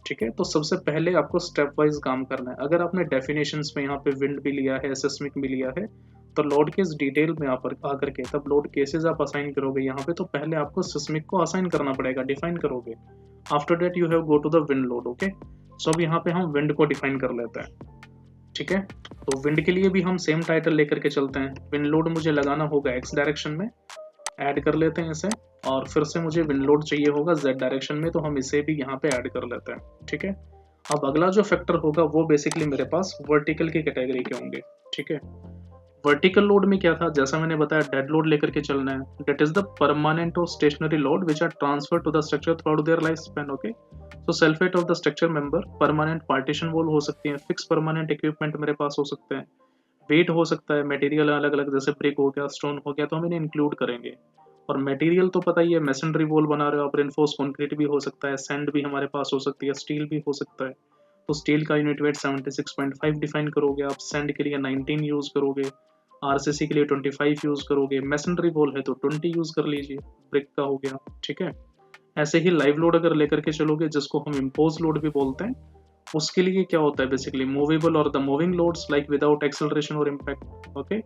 ठीक है। तो सबसे पहले आपको स्टेप वाइज काम करना है। अगर आपने डेफिनेशंस में यहाँ पे विंड भी लिया है, सिस्मिक भी लिया है, तो लोड केस डिटेल में आकर के तब लोड केसेस आप असाइन करोगे यहाँ पे, तो पहले आपको सिस्मिक को असाइन करना पड़ेगा, डिफाइन करोगे। After that you have go to the wind load, okay. So अब यहाँ पे हम विंड को डिफाइन कर लेते हैं, ठीक है। तो विंड के लिए भी हम सेम टाइटल लेकर के चलते हैं। विंड लोड मुझे लगाना होगा एक्स डायरेक्शन में, ऐड कर लेते हैं इसे, और फिर से मुझे विंड लोड चाहिए होगा जेड डायरेक्शन में, तो हम इसे भी यहाँ पे ऐड कर लेते हैं, ठीक है। अब अगला जो फैक्टर होगा वो बेसिकली मेरे पास वर्टिकल की कैटेगरी के होंगे, ठीक है। वर्टिकल लोड में क्या था, जैसा मैंने बताया डेड लोड लेकर के चलना है, दैट इज द परमानेंट और stationary load which are transfer to the structure through their life span, okay. तो self weight of the structure member, permanent partition wall हो सकती है, फिक्स परमानेंट इक्विपमेंट मेरे पास हो सकते हैं, वेट हो सकता है, मटेरियल अलग अलग जैसे ब्रिक हो गया, स्टोन हो गया, तो हम इन्हें इंक्लूड करेंगे। और मटेरियल तो पता ही है, मेसनरी वॉल बना रहे हो आप, रेनफोर्स कंक्रीट भी हो सकता है, सैंड भी हमारे पास हो सकती है, स्टील भी हो सकता है। तो स्टील का यूनिट वेट 76.5 डिफाइन करोगे आप, सैंड के लिए 19 यूज करोगे, आरसीसी के लिए 25 यूज करोगे, मेसनरी वॉल है तो 20 यूज कर लीजिए, ब्रिक का हो गया, ठीक है। ऐसे ही लाइव लोड अगर लेकर के चलोगे, जिसको हम इम्पोज लोड भी बोलते हैं, उसके लिए क्या होता है बेसिकली मूवेबल और the moving loads like without acceleration और इम्पैक्ट, ओके।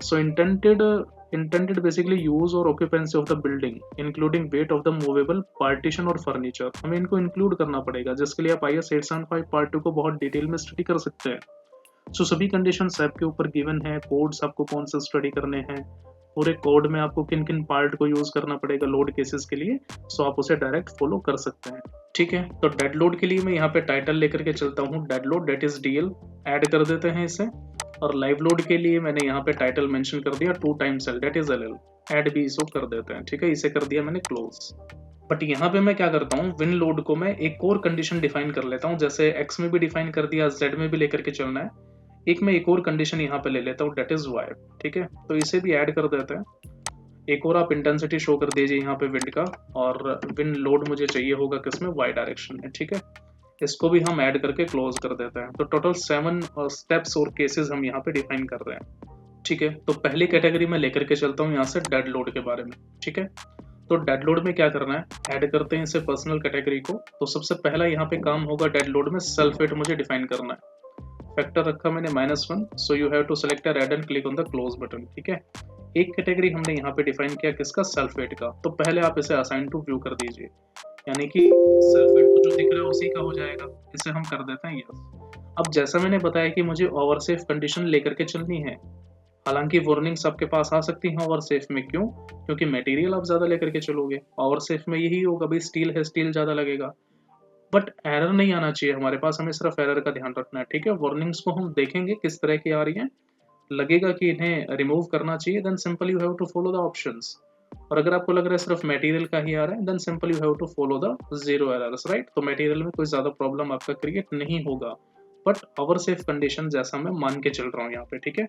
सो इंटेंडेड बेसिकली यूज और occupancy of the building including wait of the movable partition और फर्नीचर, हमें इनको इंक्लूड करना पड़ेगा, जिसके लिए आप IS 875 पार्ट 2 को बहुत डिटेल में स्टडी कर सकते हैं। सो सभी कंडीशन आपके ऊपर गिवन है, कोड्स आपको कौन से स्टडी करने हैं, पूरे कोड में आपको किन किन पार्ट को यूज करना पड़ेगा लोड केसेस के लिए, सो आप उसे डायरेक्ट फॉलो कर सकते हैं, ठीक है। तो डेड लोड के लिए मैं यहाँ पे टाइटल लेकर के चलता हूँ, dead load that is DL, add कर देते हैं इसे। और लाइव लोड के लिए मैंने यहाँ पे टाइटल मेंशन कर दिया 2 times L that is LL, add भी इसको कर देते हैं, ठीक है। इसे कर दिया मैंने क्लोज। बट यहाँ पे मैं क्या करता हूँ, विंड लोड को मैं एक और कंडीशन डिफाइन कर लेता हूँ, जैसे एक्स में भी डिफाइन कर दिया, जेड में भी लेकर के चलना है, एक मैं एक और कंडीशन यहाँ पे ले लेता हूँ, डेट इज वाई, ठीक है। तो इसे भी ऐड कर देते हैं। एक और आप इंटेंसिटी शो कर दीजिए यहाँ पे विंड का, और विंड लोड मुझे चाहिए होगा किसमें, वाई डायरेक्शन में, ठीक है। इसको भी हम ऐड करके क्लोज कर देते हैं। तो टोटल 7 स्टेप्स और केसेस हम यहाँ पे डिफाइन कर रहे हैं, ठीक है। तो पहली कैटेगरी में लेकर के चलता हूँ यहाँ से डेड लोड के बारे में, ठीक है। तो डेड लोड में क्या करना है, ऐड करते हैं इसे पर्सनल कैटेगरी को। तो सबसे पहला यहाँ पे काम होगा डेड लोड में, सेल्फ वेट मुझे डिफाइन करना है। फैक्टर रखा मैंने -1, so you have to select red and click on the close button, ठीक है। एक कैटेगरी हमने यहाँ पे डिफाइन किया किसका, सेल्फ वेट का। तो पहले आप इसे असाइन टू व्यू कर दीजिए, यानी कि सेल्फ वेट को जो दिख रहा है उसी का हो जाएगा। इसे हम कर देते हैं यस। अब जैसा मैंने बताया कि मुझे ओवर सेफ कंडीशन लेकर के चलनी है, हालांकि वार्निंग्स आपके पास आ सकती हैं ओवर सेफ में, क्यों, क्योंकि मटेरियल आप ज्यादा लेकर के चलोगे। ओवर सेफ में यही होगा भाई, स्टील है, स्टील ज्यादा लगेगा, बट एरर नहीं आना चाहिए हमारे पास, हमें सिर्फ एरर का ध्यान रखना है, ठीक है। वार्निंग्स को हम देखेंगे किस तरह की आ रही हैं, लगेगा कि इन्हें रिमूव करना चाहिए, then simple you have to follow the options. और अगर आपको लग रहा है सिर्फ मटेरियल का ही आ रहा है, then simple you have to follow the 0 errors, right. तो मटेरियल में कोई ज्यादा प्रॉब्लम आपका क्रिएट नहीं होगा, बट ओवर सेफ कंडीशन जैसा मैं मान के चल रहा हूँ यहाँ पे, ठीक है।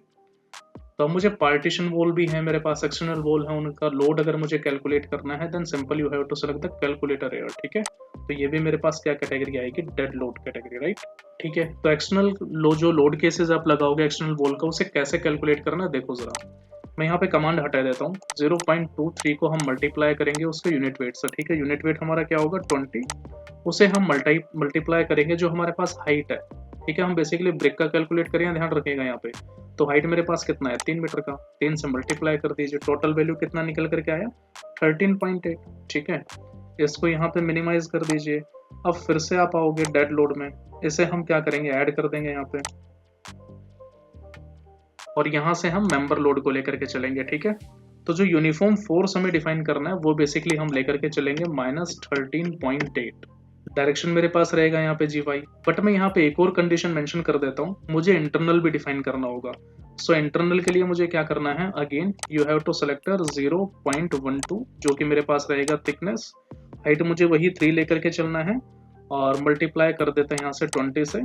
तो अब मुझे पार्टीशन वॉल भी है मेरे पास, एक्सटर्नल वॉल है, उनका लोड अगर मुझे कैलकुलेट करना है, then simple you have to select the calculator air, ठीक है। तो ये भी मेरे पास क्या कैटेगरी आएगी, डेड लोड कैटेगरी, राइट। ठीक है, तो एक्सटर्नल जो लोड केसेस आप लगाओगे एक्सटर्नल वॉल का, उसे कैसे कैलकुलेट करना है देखो जरा। मैं यहाँ पे कमांड हटा देता हूँ, 0.23 को हम मल्टीप्लाई करेंगे उसके यूनिट वेट से। ठीक है, यूनिट वेट हमारा क्या होगा 20, उसे हम मल्टीप्लाई करेंगे जो हमारे पास हाइट है। ठीक है, हम बेसिकली ब्रिक का कैलकुलेट करें, ध्यान रखिएगा यहाँ पे। तो हाइट मेरे पास कितना है 3 मीटर का, 3 से मल्टीप्लाई कर दीजिए, टोटल वैल्यू कितना निकल करके आया 13.8। ठीक है, इसको यहाँ पे मिनिमाइज कर दीजिए। अब फिर से आप आओगे डेड लोड में, इसे हम क्या करेंगे ऐड कर देंगे यहाँ पे, और यहाँ से हम मेंबर लोड को लेकर के चलेंगे। ठीक है, तो जो यूनिफॉर्म फोर्स हमें डिफाइन करना है वो बेसिकली हम लेकर के चलेंगे -13.8। डायरेक्शन मेरे पास रहेगा यहाँ पे GY, बट मैं यहाँ पे एक और कंडीशन मेंशन कर देता हूँ, मुझे इंटरनल भी डिफाइन करना होगा। सो इंटरनल के लिए मुझे क्या करना है, again you have to select 0.12 जो कि मेरे पास रहेगा थिकनेस। हाइट मुझे वही 3 लेकर के चलना है और मल्टीप्लाई कर देते हैं यहाँ से 20 से।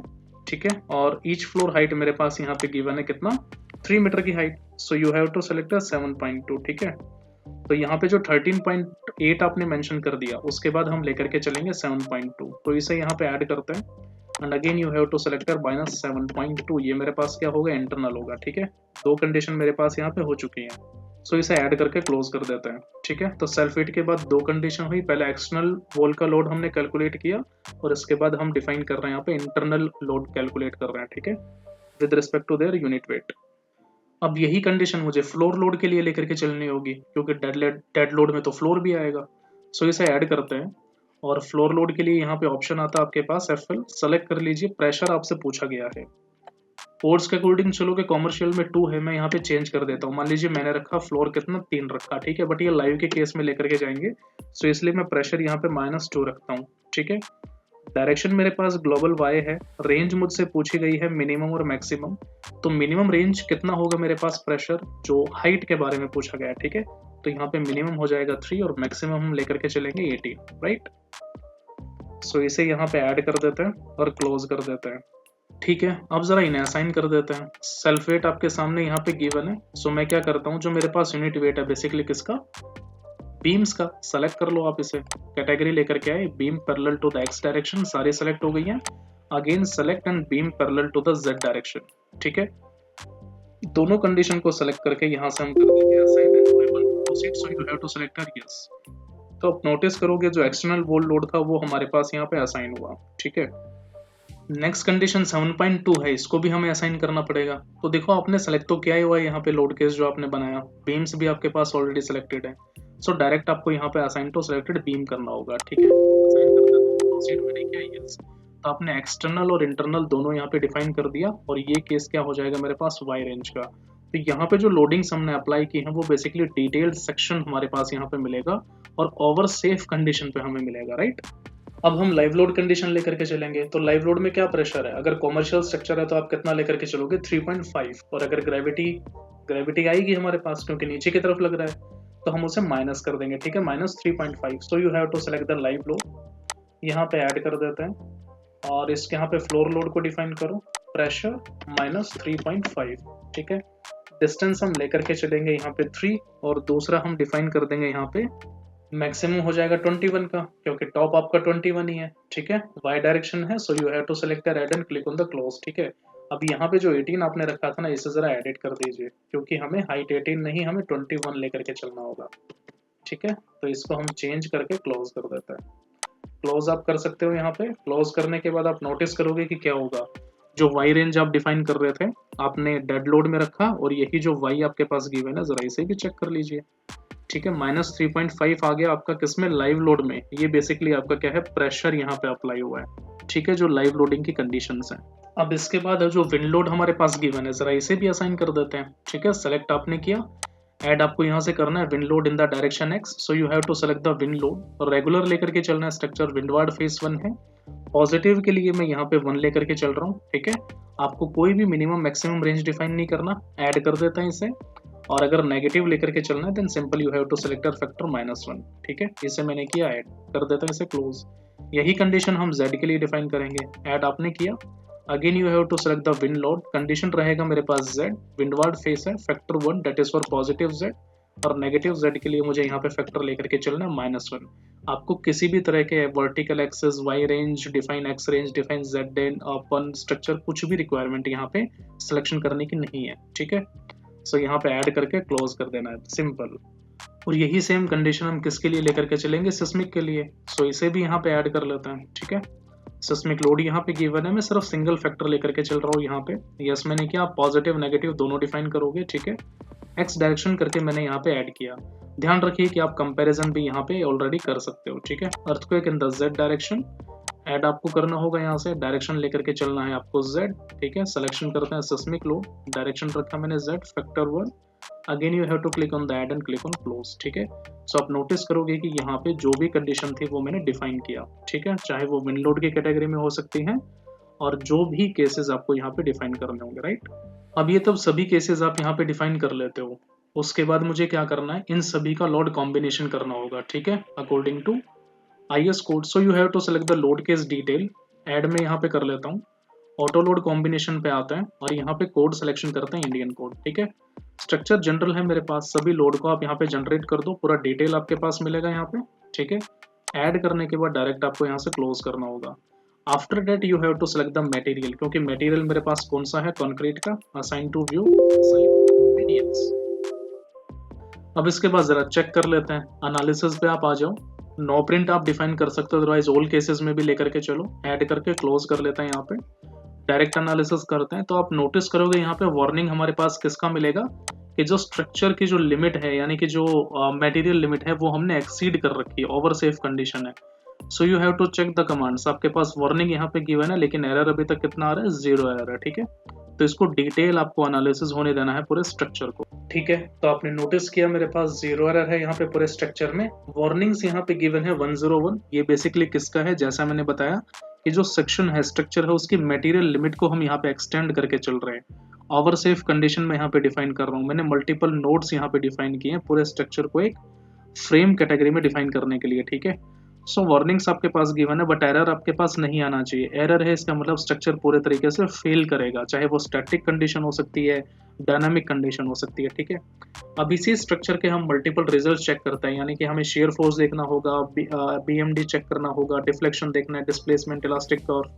ठीक है, और ईच फ्लोर हाइट मेरे पास यहाँ पे गिवन है कितना 3 मीटर की height. So you have to select 7.2। ठीक है, तो यहाँ पे जो 13.8 आपने मेंशन कर दिया उसके बाद हम लेकर के चलेंगे 7.2, तो इसे यहाँ पे ऐड करते हैं and again you have to select -7.2। ये मेरे पास क्या होगा इंटरनल होगा। ठीक है, 2 कंडीशन मेरे पास यहाँ पे हो चुकी हैं, सो इसे ऐड करके क्लोज कर देते हैं। ठीक है, तो सेल्फ वेट के बाद 2 कंडीशन हुई, पहले एक्सटर्नल वॉल का लोड हमने कैलकुलेट किया और इसके बाद हम डिफाइन कर रहे हैं यहाँ पे इंटरनल लोड कैलकुलेट कर रहे हैं। ठीक है, with respect to their unit weight. अब यही कंडीशन मुझे फ्लोर लोड के लिए लेकर के चलनी होगी, क्योंकि डेड लोड में तो फ्लोर भी आएगा। सो इसे ऐड करते हैं और फ्लोर लोड के लिए यहाँ पे ऑप्शन आता है आपके पास FL, सेलेक्ट कर लीजिए। प्रेशर आपसे पूछा गया है, कोड्स के अकॉर्डिंग चलोगे कॉमर्शियल में 2 है, मैं यहाँ पे चेंज कर देता हूँ। मान लीजिए मैंने रखा फ्लोर कितना 3 रखा। ठीक है, बट ये लाइव के केस में लेकर के जाएंगे, सो इसलिए मैं प्रेशर यहाँ पे -2 रखता हूँ। ठीक है, डायरेक्शन मेरे पास ग्लोबल Y है, रेंज मुझसे पूछी गई है मिनिमम और मैक्सिमम, तो मिनिमम रेंज कितना होगा मेरे पास प्रेशर जो हाइट के बारे में पूछा गया है। ठीक है, तो यहाँ पे मिनिमम हो जाएगा 3 और मैक्सिमम हम लेकर के चलेंगे 18, राइट। सो इसे यहाँ पे ऐड कर देते हैं और क्लोज कर देते हैं। ठीक है, अब जरा इन्हें असाइन कर देते हैं। सेल्फ वेट आपके सामने यहाँ पे गिवन है, सो मैं क्या करता हूँ, जो मेरे पास यूनिट वेट है बेसिकली किसका, बीम्स का, सेलेक्ट कर लो आप इसे। कैटेगरी लेकर के आए, beam parallel to the X direction, सारी सेलेक्ट हो गई हैं। Again select and beam parallel to the Z direction. ठीक है, दोनों कंडीशन को सेलेक्ट करके यहाँ से हम कर देंगे assign and we want to proceed, so you have to select yes. तो आप नोटिस करोगे जो एक्सटर्नल वॉल लोड था वो हमारे पास यहाँ पे असाइन हुआ। ठीक है, नेक्स्ट कंडीशन 7.2 है, इसको भी हमें असाइन करना पड़ेगा। तो देखो आपने सेलेक्ट तो किया ही हुआ है यहाँ पे लोड केस जो आपने बनाया, बीम्स भी आपके पास ऑलरेडी सिलेक्टेड है, सो डायरेक्ट आपको यहाँ पे असाइन टू सिलेक्टेड बीम करना होगा। ठीक है, असाइन कर देते हैं, प्रोसीड मैंने किया यस। तो आपने एक्सटर्नल और इंटरनल दोनों यहाँ पे डिफाइन कर दिया और ये केस क्या हो जाएगा मेरे पास वाई रेंज का। तो यहाँ पे जो लोडिंग्स हमने अप्लाई की है वो बेसिकली डिटेल्ड सेक्शन हमारे पास यहाँ पे मिलेगा और ओवर सेफ कंडीशन पे हमें मिलेगा, राइट। अब हम लाइव लोड कंडीशन लेकर के चलेंगे। तो लाइव लोड में क्या प्रेशर है, अगर कॉमर्शियल स्ट्रक्चर है तो आप कितना लेकर के चलोगे 3.5, और अगर ग्रेविटी आएगी हमारे पास क्योंकि नीचे की तरफ लग रहा है तो हम उसे माइनस कर देंगे। ठीक है, -3.5। So you have to select the live load, यहाँ पे ऐड कर देते हैं और इसके यहाँ पे फ्लोर लोड को डिफाइन करो, प्रेशर -3.5। ठीक है, डिस्टेंस हम लेकर के चलेंगे यहाँ पे 3 और दूसरा हम डिफाइन कर देंगे यहाँ पे मैक्सिमम हो जाएगा 21 का, क्योंकि टॉप आपका 21 ही है। ठीक है, वाई डायरेक्शन है, so you have to select red and click on the close. ठीक है, अब यहाँ पे जो 18 आपने रखा था ना, इसे जरा एडिट कर दीजिए क्योंकि हमें हाइट 18 नहीं, हमें 21 लेकर के चलना होगा। ठीक है, तो इसको हम चेंज करके क्लोज कर देते हैं। क्लोज आप कर सकते हो। यहाँ पे क्लोज करने के बाद आप नोटिस करोगे कि क्या होगा, जो वाई रेंज आप डिफाइन कर रहे थे आपने डेड लोड में रखा और यही जो वाई आपके पास गिवन है जरा इसे भी चेक कर लीजिए। ठीक है, -3.5 आ गया आपका किसमें, लाइव लोड में। ये बेसिकली आपका क्या है, प्रेशर यहाँ पे अप्लाई हुआ है। ठीक है, जो लाइव लोडिंग की कंडीशंस हैं। अब इसके बाद जो विंड लोड हमारे पास गिवन है जरा इसे भी असाइन कर देते हैं। ठीक है, सेलेक्ट आपने किया, ऐड आपको यहाँ से करना है wind load in the direction X, so you have to select the wind load और रेगुलर लेकर के चलना है। स्ट्रक्चर विंडवार्ड फेस 1 है, पॉजिटिव के लिए मैं यहाँ पे 1 लेकर के चल रहा हूँ। ठीक है, आपको कोई भी मिनिमम मैक्सिमम रेंज डिफाइन नहीं करना, ऐड कर देता है इसे। और अगर नेगेटिव लेकर के चलना है then simple you have to select factor -1। ठीक है, इसे मैंने किया, ऐड कर देता है इसे क्लोज। यही कंडीशन हम Z के लिए डिफाइन करेंगे, ऐड आपने किया, again you have to select the wind load. Condition रहेगा मेरे पास Z, विंडवार्ड फेस है, factor 1 that is for positive Z। और नेगेटिव z के लिए मुझे यहाँ पे फैक्टर लेकर के चलना है -1। आपको किसी भी तरह के vertical axes, Y range, define X range, define Z upon structure, कुछ भी रिक्वायरमेंट यहाँ पे सिलेक्शन करने की नहीं है, ठीक है। सो यहाँ पे ऐड करके क्लोज कर देना है, सिंपल। और यही सेम कंडीशन हम किसके लिए लेकर के चलेंगे, सिस्मिक के लिए। सो इसे भी यहाँ पे ऐड कर लेते हैं, ठीक है। सिस्मिक लोड यहाँ पे गिवन है, मैं सिर्फ सिंगल फैक्टर लेकर के चल रहा हूँ यहाँ पे। यस मैंने किया, आप पॉजिटिव नेगेटिव दोनों डिफाइन करोगे, ठीक है। एक्स डायरेक्शन करके मैंने यहाँ पे ऐड किया। ध्यान रखिए कि आप कंपैरिजन भी यहाँ पे ऑलरेडी कर सकते हो, ठीक है। Earthquake in the Z direction add आपको करना होगा, यहाँ से डायरेक्शन लेकर के चलना है आपको जेड, ठीक है। सिलेक्शन करते हैं सिस्मिक लोड, डायरेक्शन रखा मैंने Z, factor 1। Again you have to click on the add and click on close, ठीक है। सो आप नोटिस करोगे कि यहाँ पे जो भी कंडीशन थी वो मैंने डिफाइन किया, ठीक है। चाहे वो विंड लोड की कैटेगरी में हो सकती है और जो भी केसेस आपको यहाँ पे डिफाइन करने होंगे, राइट। अब ये तब सभी केसेस आप यहाँ पे डिफाइन कर लेते हो। उसके बाद मुझे क्या करना है, इन सभी का लोड कॉम्बिनेशन करना होगा, ठीक है, according to IS code. So you have to select the load case detail. Add में यहाँ पे कर लेता हूँ, ऑटो लोड कॉम्बिनेशन पे आता है और यहाँ पे कोड सिलेक्शन करते हैं इंडियन कोड, ठीक है। स्ट्रक्चर जनरल है मेरे पास, सभी लोड को आप यहाँ पे जनरेट कर दो, पूरा डिटेल आपके पास मिलेगा यहाँ पे, ठीक है। ऐड करने के बाद डायरेक्ट आपको यहाँ से क्लोज करना होगा। After that you have to select the material, क्योंकि मटेरियल मेरे पास कौन सा है, कंक्रीट का। असाइन टू व्यू, अब इसके बाद जरा चेक कर लेते हैं, एनालिसिस पे आप आ जाओ। नो प्रिंट आप डिफाइन कर सकते हो, अदरवाइज ऑल केसेस में भी लेकर के चलो। ऐड करके क्लोज कर लेते हैं, यहाँ पे डायरेक्ट एनालिसिस करते हैं। तो आप नोटिस करोगे यहाँ पे वार्निंग हमारे पास किसका मिलेगा, कि जो स्ट्रक्चर की जो लिमिट है, यानी कि जो मटेरियल लिमिट है, वो हमने एक्सीड कर रखी है, ओवर सेफ कंडीशन है। So you have to check the commands. आपके पास वार्निंग यहाँ पे गिवन है, लेकिन एरर अभी तक कितना आ रहा है, 0 एरर है, ठीक है। तो इसको डिटेल आपको एनालिसिस होने देना है पूरे स्ट्रक्चर को, ठीक है। तो आपने नोटिस किया मेरे पास 0 एरर है यहाँ पे पूरे स्ट्रक्चर में। वार्निंग्स यहाँ पे गिवन है 101। ये बेसिकली किसका है, जैसा मैंने बताया कि जो सेक्शन है, स्ट्रक्चर है, उसकी मटेरियल लिमिट को हम यहाँ पे एक्सटेंड करके चल रहे हैं। ओवर सेफ कंडीशन में यहाँ पे डिफाइन कर रहा हूँ। मैंने मल्टीपल नोड्स यहाँ पे डिफाइन किए हैं पूरे स्ट्रक्चर को एक फ्रेम कैटेगरी में डिफाइन करने के लिए, ठीक है। सो वार्निंग्स आपके पास गिवन है, बट एरर आपके पास नहीं आना चाहिए। एरर है इसका मतलब स्ट्रक्चर पूरे तरीके से फेल करेगा, चाहे वो स्टैटिक कंडीशन हो सकती है, डायनामिक कंडीशन हो सकती है, ठीक है। अब इसी स्ट्रक्चर के हम मल्टीपल रिजल्ट चेक करते हैं, यानी कि हमें शेयर फोर्स देखना होगा, BMD चेक करना होगा, डिफ्लेक्शन देखना है, डिस्प्लेसमेंट, इलास्टिक टॉर्क,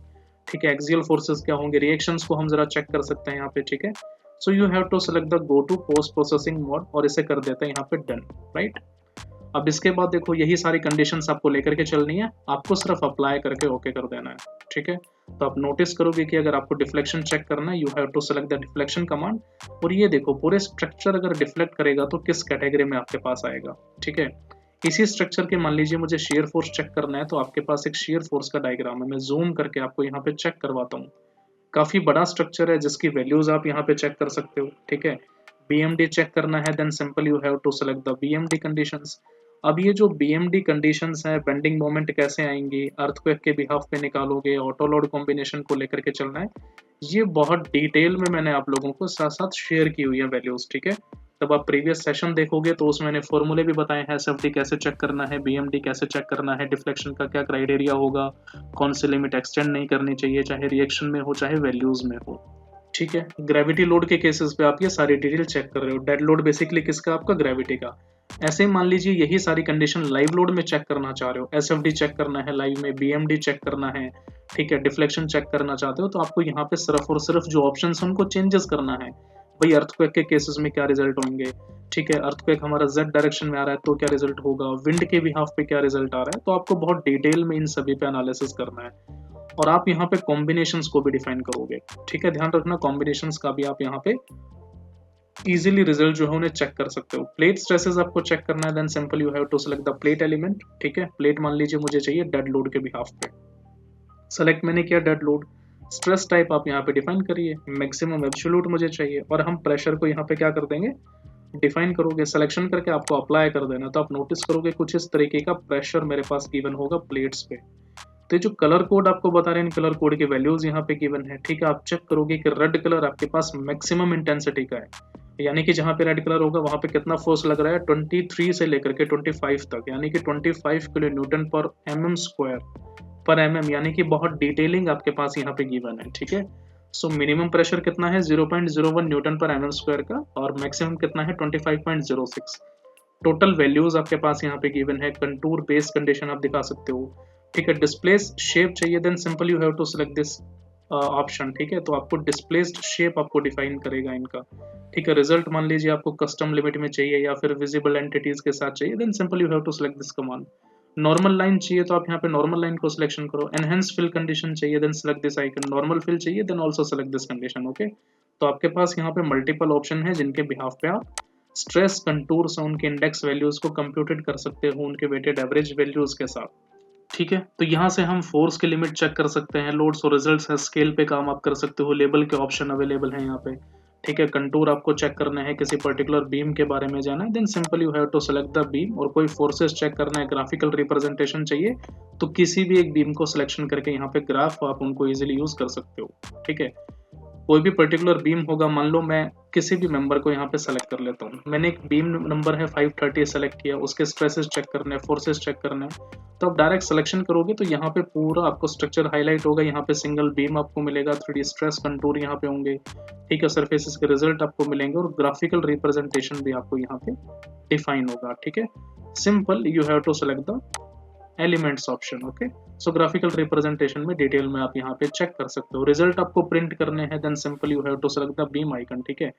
ठीक है। एक्सियल फोर्सेस क्या होंगे, रिएक्शंस को हम जरा चेक कर सकते हैं यहाँ पे, ठीक है। So you have to select the go to post processing mode और इसे कर देते हैं यहाँ पे डन, राइट। अब इसके बाद देखो, यही सारी कंडीशंस आपको लेकर के चलनी है, आपको सिर्फ अप्लाई करके ओके कर देना है, ठीक है। तो आप नोटिस करोगे कि अगर आपको डिफ्लेक्शन चेक करना है, you have to select the deflection command. और ये देखो, पूरे स्ट्रक्चर अगर डिफ्लेक्ट करेगा तो किस कैटेगरी में आपके पास आएगा, ठीक है। इसी स्ट्रक्चर के मान लीजिए मुझे शेयर फोर्स चेक करना है, तो आपके पास एक शेयर फोर्स का डायग्राम है। मैं जूम करके आपको यहाँ पे चेक करवाता हूँ। काफी बड़ा स्ट्रक्चर है जिसकी वैल्यूज आप यहाँ पे चेक कर सकते हो, ठीक है। BMD चेक करना है, then simple you have to select the BMD conditions. अब ये जो BMD कंडीशंस है, बेंडिंग मोमेंट कैसे आएंगी, अर्थक्वेक के बिहाफ पे निकालोगे, ऑटो लोड कॉम्बिनेशन को लेकर के चलना है, ये बहुत डिटेल में मैंने आप लोगों को साथ साथ शेयर की हुई है वैल्यूज, ठीक है। तब आप प्रीवियस सेशन देखोगे तो उसमें मैंने फॉर्मूले भी बताए हैं, SFD कैसे चेक करना है, BMD कैसे चेक करना है, डिफ्लेक्शन का क्या क्राइटेरिया होगा, कौन सी लिमिट एक्सटेंड नहीं करनी चाहिए, चाहे रिएक्शन में हो चाहे वैल्यूज में हो, ठीक है। ग्रेविटी लोड के केसेस पे आप ये सारी डिटेल चेक कर रहे हो। डेड लोड बेसिकली किसका, आपका ग्रेविटी का। ऐसे ही मान लीजिए यही सारी कंडीशन लाइव लोड में चेक करना चाह रहे हो, SFD चेक करना है लाइव में, BMD चेक करना है, ठीक है, डिफ्लेक्शन चेक करना चाहते हो, तो आपको यहाँ पे सिर्फ और सिर्फ जो ऑप्शन है उनको चेंजेस करना है। भाई अर्थक्वेक के केसेस में क्या रिजल्ट होंगे, ठीक है, अर्थक्वेक हमारा Z डायरेक्शन में आ रहा है तो क्या रिजल्ट होगा, विंड के बिहाफ पे क्या रिजल्ट आ रहा है, तो आपको बहुत डिटेल में इन सभी पे एनालिसिस करना है। और आप यहाँ पे कॉम्बिनेशंस को भी डिफाइन करोगे, ठीक है। ध्यान रखना, कॉम्बिनेशंस का भी आप यहाँ पे इजीली रिजल्ट जो है उन्हें चेक कर सकते हो। प्लेट स्ट्रेसेस आपको चेक करना है, then simple you have to select the plate element, ठीक है। प्लेट मान लीजिए मुझे चाहिए डेड लोड के बिहाफ पे, सेलेक्ट मैंने किया डेड लोड। स्ट्रेस टाइप आप यहाँ पे डिफाइन करिए, मैक्सिमम एब्सोल्यूट मुझे चाहिए, और हम प्रेशर को यहाँ पे क्या कर देंगे, डिफाइन करोगे, सिलेक्शन करके आपको अप्लाई कर देना। तो आप नोटिस करोगे कुछ इस तरीके का प्रेशर मेरे पास गिवन होगा प्लेट्स पे। तो जो कलर कोड आपको बता रहे हैं, इन कलर कोड के वैल्यूज यहाँ पे गिवन है, ठीक है। आप चेक करोगे कि रेड कलर आपके पास मैक्सिमम इंटेंसिटी का है, यानी कि जहाँ पे रेड कलर होगा वहाँ पे कितना फोर्स लग रहा है, 23 से लेकर के 25 तक, यानी कि 25 किलो न्यूटन पर mm² पर mm, यानी कि बहुत डिटेलिंग आपके पास यहाँ पे गिवन है, ठीक है। सो मिनिमम प्रेशर कितना है 0.01 न्यूटन पर mm² का, और मैक्सिमम कितना है 25.06। टोटल वैल्यूज आपके पास यहाँ पे गिवन है, कंटूर बेस कंडीशन आप दिखा सकते हो, ठीक है। डिस्प्लेस शेप चाहिए, then simple you have to select this option, ठीक है। तो आपको डिस्प्लेस्ड शेप आपको डिफाइन करेगा इनका, ठीक है। रिजल्ट मान लीजिए आपको कस्टम लिमिट में चाहिए या फिर विजिबल एंटिटीज के साथ चाहिए, then simple you have to select this command. Normal line चाहिए तो आप यहाँ पे नॉर्मल लाइन को सिलेक्शन करो। एनहेंस फिल कंडीशन चाहिए, then select this icon. Normal fill चाहिए, then also select this condition, okay. तो आपके पास यहाँ पे मल्टीपल ऑप्शन है जिनके बिहाफ पे आप स्ट्रेस कंटूर्स उनके इंडेक्स वैल्यूज को कंप्यूटेड कर सकते हो उनके वेटेड एवरेज वैल्यूज के साथ, ठीक है। तो यहाँ से हम फोर्स की लिमिट चेक कर सकते हैं, लोड्स और रिजल्ट्स है, स्केल पे काम आप कर सकते हो, लेबल के ऑप्शन अवेलेबल है यहाँ पे, ठीक है। कंटूर आपको चेक करना है, किसी पर्टिकुलर बीम के बारे में जाना है, then simple you have to select the beam. और कोई फोर्सेस चेक करना है, ग्राफिकल रिप्रेजेंटेशन चाहिए तो किसी भी एक बीम को सिलेक्शन करके यहाँ पे ग्राफ आप उनको इजीली यूज कर सकते हो, ठीक है। कोई भी पर्टिकुलर बीम होगा, मान लो मैं किसी भी मेंबर को यहाँ पे सेलेक्ट कर लेता हूँ, मैंने एक बीम नंबर है 530 सेलेक्ट किया, उसके स्ट्रेसेस चेक करने हैं, फोर्सेस चेक करने हैं, तो आप डायरेक्ट सिलेक्शन करोगे तो यहाँ पे पूरा आपको स्ट्रक्चर हाईलाइट होगा, यहाँ पे सिंगल बीम आपको मिलेगा, 3D स्ट्रेस कंटूर यहाँ पे होंगे, ठीक है। सरफेसेस के रिजल्ट आपको मिलेंगे और ग्राफिकल रिप्रेजेंटेशन भी आपको यहाँ पे डिफाइन होगा, ठीक है। Simple you have to select the elements option, okay. So graphical representation में डिटेल में आप यहाँ पे चेक कर सकते हो। रिजल्ट आपको प्रिंट करने हैं, then simple you have to select the beam icon, ठीक है।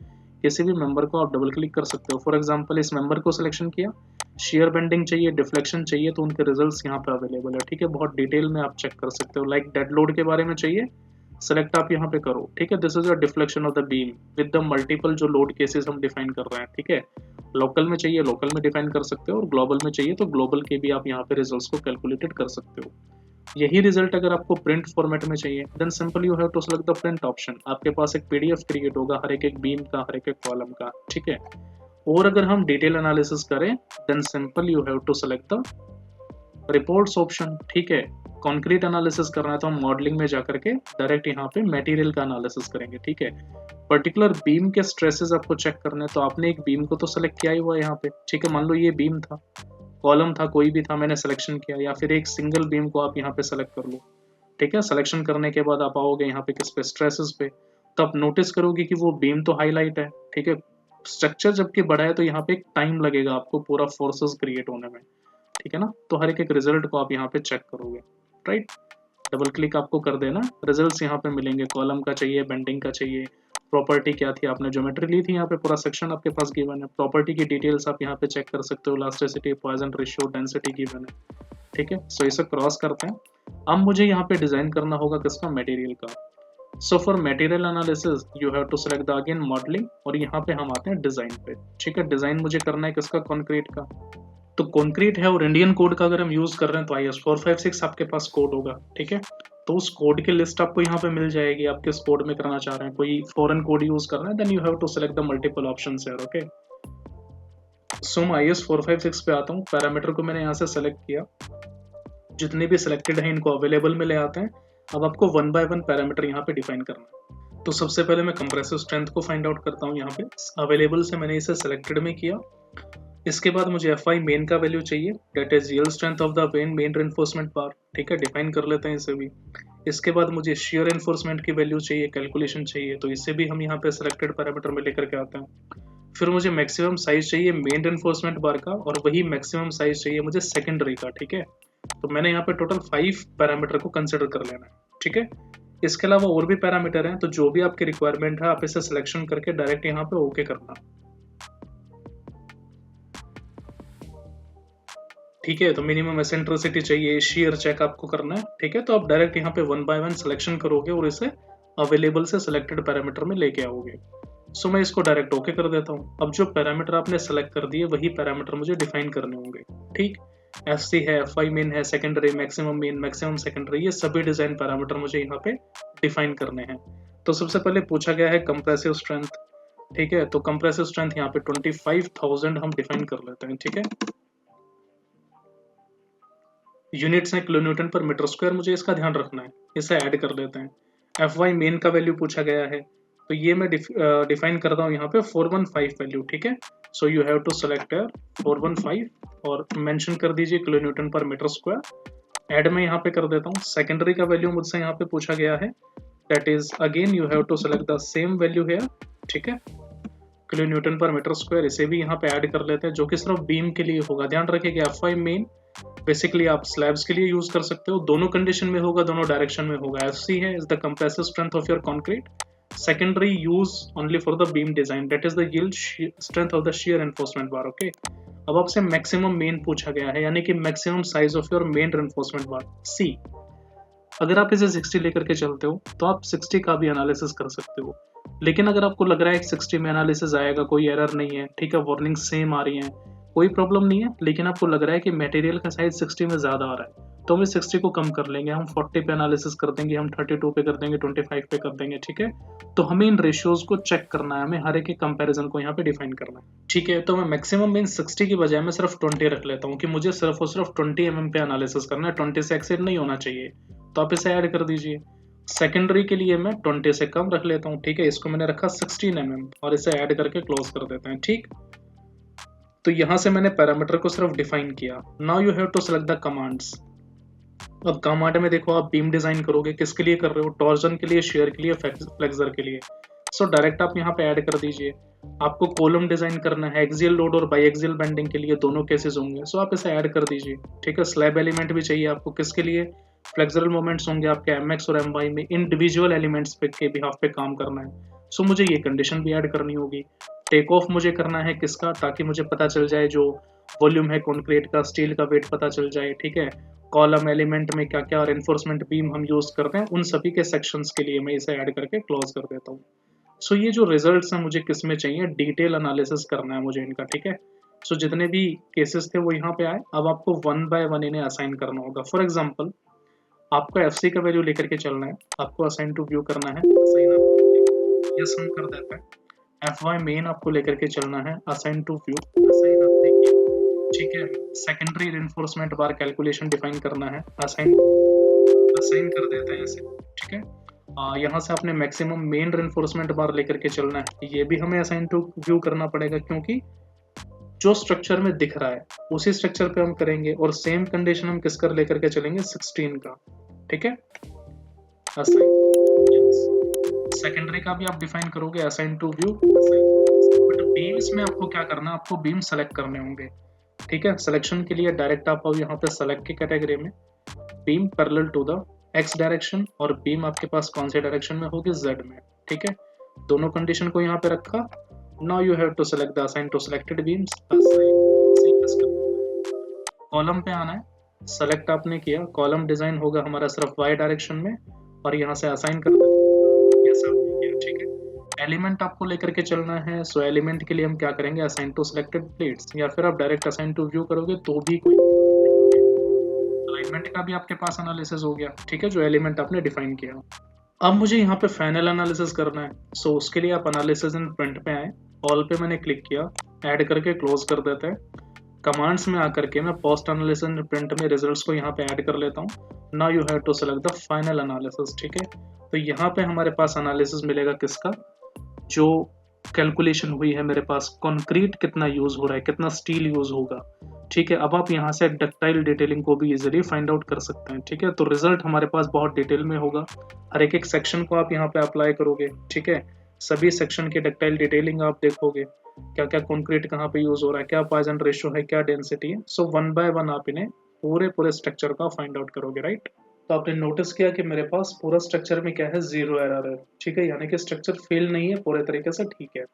किसी भी मेंबर को आप डबल क्लिक कर सकते हो। फॉर एग्जांपल इस मेंबर को सिलेक्शन किया, शेयर बेंडिंग चाहिए, डिफ्लेक्शन चाहिए, तो उनके रिजल्ट्स यहाँ पे अवेलेबल है, ठीक है। बहुत डिटेल में आप चेक कर सकते हो। लाइक डेड लोड के बारे में चाहिए, सेलेक्ट आप यहाँ पे करो, ठीक है। This is your deflection of the beam with the multiple जो लोड केसेस हम डिफाइन कर रहे हैं, ठीक है। लोकल में चाहिए लोकल में डिफाइन कर सकते हो, और ग्लोबल में चाहिए तो ग्लोबल के भी आप यहाँ पे रिजल्ट्स को कैलकुलेटेड कर सकते हो। यही रिजल्ट अगर आपको प्रिंट फॉर्मेट में चाहिए, then simple you have to select the print option. आपके पास एक पीडीएफ क्रिएट होगा हर एक बीम का, हर एक कॉलम का, ठीक है। और अगर हम डिटेल एनालिसिस करें, then simple you have to select the reports option, ठीक है। कॉन्क्रीट एनालिसिस करना है तो हम मॉडलिंग में जाकर के डायरेक्ट यहाँ पे मटेरियल का एनालिसिस करेंगे, ठीक है। पर्टिकुलर बीम के स्ट्रेसेस आपको चेक करने हैं तो आपने एक बीम को तो सेलेक्ट किया ही हुआ है यहाँ पे, ठीक है। मान लो ये बीम था, कॉलम था, कोई भी था, मैंने सिलेक्शन किया, या फिर एक सिंगल बीम को आप यहाँ पे सेलेक्ट कर लो, ठीक है। सिलेक्शन करने के बाद आप आओगे यहाँ पे किस पे, स्ट्रेसेस पे, तो आप नोटिस करोगे कि वो बीम तो हाईलाइट है, ठीक है। स्ट्रक्चर जबकि बड़ा है तो यहाँ पे एक टाइम लगेगा आपको पूरा फोर्सेस क्रिएट होने में, ठीक है ना। तो हर एक रिजल्ट को आप यहाँ पे चेक करोगे, राइट। डबल क्लिक आपको कर देना, रिजल्ट्स यहाँ पे मिलेंगे, कॉलम का चाहिए, बेंडिंग का चाहिए, प्रॉपर्टी क्या थी, आपने ज्योमेट्री ली थी, यहाँ पे पूरा सेक्शन आपके पास गिवन है। प्रॉपर्टी की डिटेल्स आप यहाँ पे चेक कर सकते हो, elasticity, Poisson ratio, density given है, ठीक है। सो इसे क्रॉस करते हैं। अब मुझे यहाँ पे डिजाइन करना होगा किसका, मटेरियल का। So for material analysis you have to select the again modelling, और यहाँ पे हम आते हैं डिजाइन पे, ठीक है। डिजाइन मुझे करना है किसका, कॉन्क्रीट का। तो कॉन्क्रीट है और इंडियन कोड का अगर हम यूज कर रहे हैं तो IS 456 आपके पास कोड होगा, ठीक है। तो उस कोड की लिस्ट आपको यहाँ पे मिल जाएगी, आप किस कोड में करना चाह रहे हैं। कोई फॉरेन कोड यूज कर रहे हैं, then you have to select the multiple options here, okay. So मैं IS 456 पे आता हूँ, पैरामीटर को मैंने यहाँ से सेलेक्ट किया, जितने भी सिलेक्टेड हैं इनको अवेलेबल में ले आते हैं। अब आपको 1 बाय 1 पैरामीटर यहाँ पे डिफाइन करना है। तो सबसे पहले मैं कंप्रेसिव स्ट्रेंथ को फाइंड आउट करता हूँ, यहाँ पे अवेलेबल से मैंने इसे सिलेक्टेड में किया। इसके बाद मुझे FI मेन का वैल्यू चाहिए, that is real strength of the main reinforcement bar, ठीक है, डिफाइन कर लेते हैं इसे भी। इसके बाद मुझे शियर एनफोर्समेंट की वैल्यू चाहिए, कैलकुलेशन चाहिए, तो इसे भी हम यहाँ पे सिलेक्टेड पैरामीटर में लेकर के आते हैं। फिर मुझे मैक्सिमम साइज चाहिए मेन रेनफोर्समेंट बार का, और वही मैक्सिमम साइज चाहिए मुझे सेकेंडरी का, ठीक है। तो मैंने यहाँ पे टोटल 5 पैरामीटर को कंसिडर कर लेना है, ठीक है। इसके अलावा और भी पैरामीटर हैं, तो जो भी आपकी रिक्वायरमेंट है आप इसे सिलेक्शन करके डायरेक्ट यहाँ पे ओके करना, ठीक है। तो मिनिमम एसेंट्रिसिटी चाहिए, शेयर चेक आपको करना है, ठीक है। तो आप डायरेक्ट यहाँ पे 1 बाय 1 सिलेक्शन करोगे और इसे अवेलेबल से सिलेक्टेड पैरामीटर में लेके आओगे। सो मैं इसको डायरेक्ट ओके कर देता हूँ। अब जो पैरामीटर आपने सेलेक्ट कर दिए वही पैरामीटर मुझे डिफाइन करने होंगे, ठीक। FC है, FI मेन है, secondary, maximum main, maximum secondary, ये सभी डिजाइन पैरामीटर मुझे यहाँ पे डिफाइन करने हैं। तो सबसे पहले पूछा गया है कंप्रेसिव स्ट्रेंथ, ठीक है। तो कंप्रेसिव स्ट्रेंथ यहाँ पे 25,000 हम डिफाइन कर लेते हैं, ठीक है। यूनिट्स हैं किलोन्यूटन पर मीटर स्क्वायर, मुझे इसका ध्यान रखना है, इसे ऐड कर लेते हैं। FY मेन का वैल्यू पूछा गया है, तो ये मैं डिफाइन करता हूँ यहाँ पे 415 वैल्यू, ठीक है। So you have to select 415 और मेंशन कर दीजिए किलोन्यूटन पर मीटर स्क्वायर। ऐड में यहाँ पे कर देता हूँ। सेकेंडरी का वैल्यू मुझसे यहाँ पे पूछा गया है, that is again you have to select the same value here, ठीक है। किलो न्यूटन पर मीटर स्क्वायर, इसे भी यहाँ पे ऐड कर लेते हैं, जो कि सिर्फ बीम के लिए होगा। ध्यान रखिएगा Fy मेन बेसिकली आप स्लैब्स के लिए यूज कर सकते हो, दोनों कंडीशन में होगा, दोनों डायरेक्शन में होगा। Fc है is the compressive strength of your concrete, secondary use only for the beam design, that is the yield strength of the shear reinforcement bar. Okay, अब आपसे मैक्सिमम मेन पूछा गया है, यानी कि maximum size of your main reinforcement bar C। अगर आप इसे 60 लेकर के चलते हो तो आप 60 का भी एनालिसिस कर सकते हो, लेकिन अगर आपको लग रहा है कि 60 में एनालिसिस आएगा, कोई एरर नहीं है, ठीक है, वार्निंग सेम आ रही है, कोई प्रॉब्लम नहीं है, लेकिन आपको लग रहा है कि मटेरियल का साइज 60 में ज़्यादा आ रहा है, तो हम इस 60 को कम कर लेंगे, हम 40 पे एनालिसिस कर देंगे, हम 32 पे कर देंगे, 25 पे कर देंगे, ठीक है। तो हमें इन रेशियोज को चेक करना है, हमें हर एक कंपैरिजन को यहाँ पे डिफाइन करना है, ठीक है। तो मैं मैक्सिमम मीन 60 की बजाय मैं सिर्फ 20 रख लेता हूँ कि मुझे सिर्फ और सिर्फ 20 mm पे एनालिसिस करना है, 20 से एक्सेड नहीं होना चाहिए, तो आप इसे ऐड कर दीजिए। सेकेंडरी के लिए मैं 20 से कम रख लेता हूँ, ठीक है, इसको मैंने रखा 16 mm और इसे ऐड करके क्लोज कर देते हैं, ठीक। तो यहाँ से मैंने पैरामीटर को सिर्फ डिफाइन किया। Now you have to select the commands. अब कमांड में देखो, आप बीम डिजाइन करोगे, किसके लिए कर रहे हो, टॉर्जन के लिए, शेयर के लिए, फ्लेक्सर के लिए, सो डायरेक्ट आप यहाँ पे ऐड कर दीजिए। आपको कॉलम डिजाइन करना है, एक्सियल लोड और बाईएक्सियल बेंडिंग के लिए दोनों केसेस होंगे, सो आप इसे ऐड कर दीजिए, ठीक है। स्लैब एलिमेंट भी चाहिए आपको, किसके लिए, फ्लेक्सरल मोमेंट्स होंगे आपके एमएक्स और एमवाई में, इंडिविजुअल एलिमेंट्स पे के बिहाफ पे काम करना है, सो मुझे ये कंडीशन भी ऐड करनी होगी। टेक ऑफ मुझे करना है किसका, ताकि मुझे पता चल जाए जो वॉल्यूम है कॉन्क्रीट का, स्टील का वेट पता चल जाए, ठीक है। कॉलम एलिमेंट में क्या क्या रेनफोर्समेंट बीम हम यूज करते हैं, उन सभी के सेक्शंस के लिए मैं इसे ऐड करके क्लोज कर देता हूँ। सो ये जो रिजल्ट्स हैं मुझे किस में चाहिए, डिटेल एनालिसिस करना है मुझे इनका, ठीक है। सो जितने भी केसेस थे वो यहाँ पे आए, अब आपको 1 by 1 इन्हें असाइन करना होगा। फॉर एग्जाम्पल आपको FC का वैल्यू लेकर के चलना है, आपको असाइन टू व्यू करना है, यस हम कर देते हैं। Fy मेन आपको लेकर के चलना है, असाइन टू व्यू, असाइन आपने किया, ठीक है। सेकेंडरी रेनफोर्समेंट बार कैलकुलेशन डिफाइन करना है, असाइन कर देते हैं इसे, ठीक है। यहाँ से आपने मैक्सिमम मेन रेनफोर्समेंट बार लेकर के चलना है, ये भी हमें असाइन टू व्यू करना पड़ेगा, क्योंकि जो स्ट्रक्चर में दिख रहा है उसी स्ट्रक्चर पे हम करेंगे, और सेम कंडीशन हम किसका लेकर के चलेंगे, 16 का, ठीक है। असाइन सेकेंडरी का भी आप डिफाइन करोगे, assign to view, but beams में आपको क्या करना है, आपको बीम सेलेक्ट करने होंगे, ठीक है। सिलेक्शन के लिए डायरेक्ट आप यहाँ पे सेलेक्ट की कैटेगरी में beam parallel to the X direction, और बीम आपके पास कौन से डायरेक्शन में होगी, जेड में, ठीक है। दोनों कंडीशन को यहाँ पे रखा। Now you have to select the assign to selected beams, column पे आना है, सेलेक्ट आपने किया, कॉलम डिजाइन होगा हमारा सिर्फ वाई डायरेक्शन में, और यहाँ से असाइन कर दें, ठीक है। एलिमेंट आपको लेकर के चलना है, सो एलिमेंट के लिए हम क्या करेंगे, असाइन टू सिलेक्टेड प्लेट्स, या फिर आप डायरेक्ट असाइन टू व्यू करोगे तो भी कोई, एलिमेंट का भी आपके पास एनालिसिस हो गया, ठीक है, जो एलिमेंट आपने डिफाइन किया। अब मुझे यहाँ पे फाइनल एनालिसिस करना है, सो उसके लिए आप एनालिसिस इन प्रिंट पे आए, ऑल पे मैंने क्लिक किया, ऐड करके क्लोज कर देते हैं। कमांड्स में आकर के मैं पोस्ट एनालिसिस इन प्रिंट में रिजल्ट्स को यहाँ पे ऐड कर लेता हूँ। Now you have to select the final analysis, ठीक है। तो यहाँ पे हमारे पास एनालिसिस मिलेगा किसका, जो कैलकुलेशन हुई है मेरे पास, कंक्रीट कितना यूज हो रहा है, कितना स्टील यूज होगा, ठीक है। अब आप यहाँ से डक्टाइल डिटेलिंग को भी इजीली फाइंड आउट कर सकते हैं, ठीक है। तो रिजल्ट हमारे पास बहुत डिटेल में होगा, हर एक सेक्शन को आप यहाँ पे अप्लाई करोगे, ठीक है। सभी सेक्शन की डक्टाइल डिटेलिंग आप देखोगे, क्या क्या कंक्रीट कहाँ पे यूज हो रहा है, क्या पॉइजन रेशियो है, क्या डेंसिटी है, सो 1 by 1 आप इन्हें पूरे स्ट्रक्चर का फाइंड आउट करोगे, राइट। तो आपने नोटिस किया कि मेरे पास पूरा स्ट्रक्चर में क्या है, 0 एरर है, ठीक है, यानी कि स्ट्रक्चर फेल नहीं है, पूरे तरीके से ठीक है।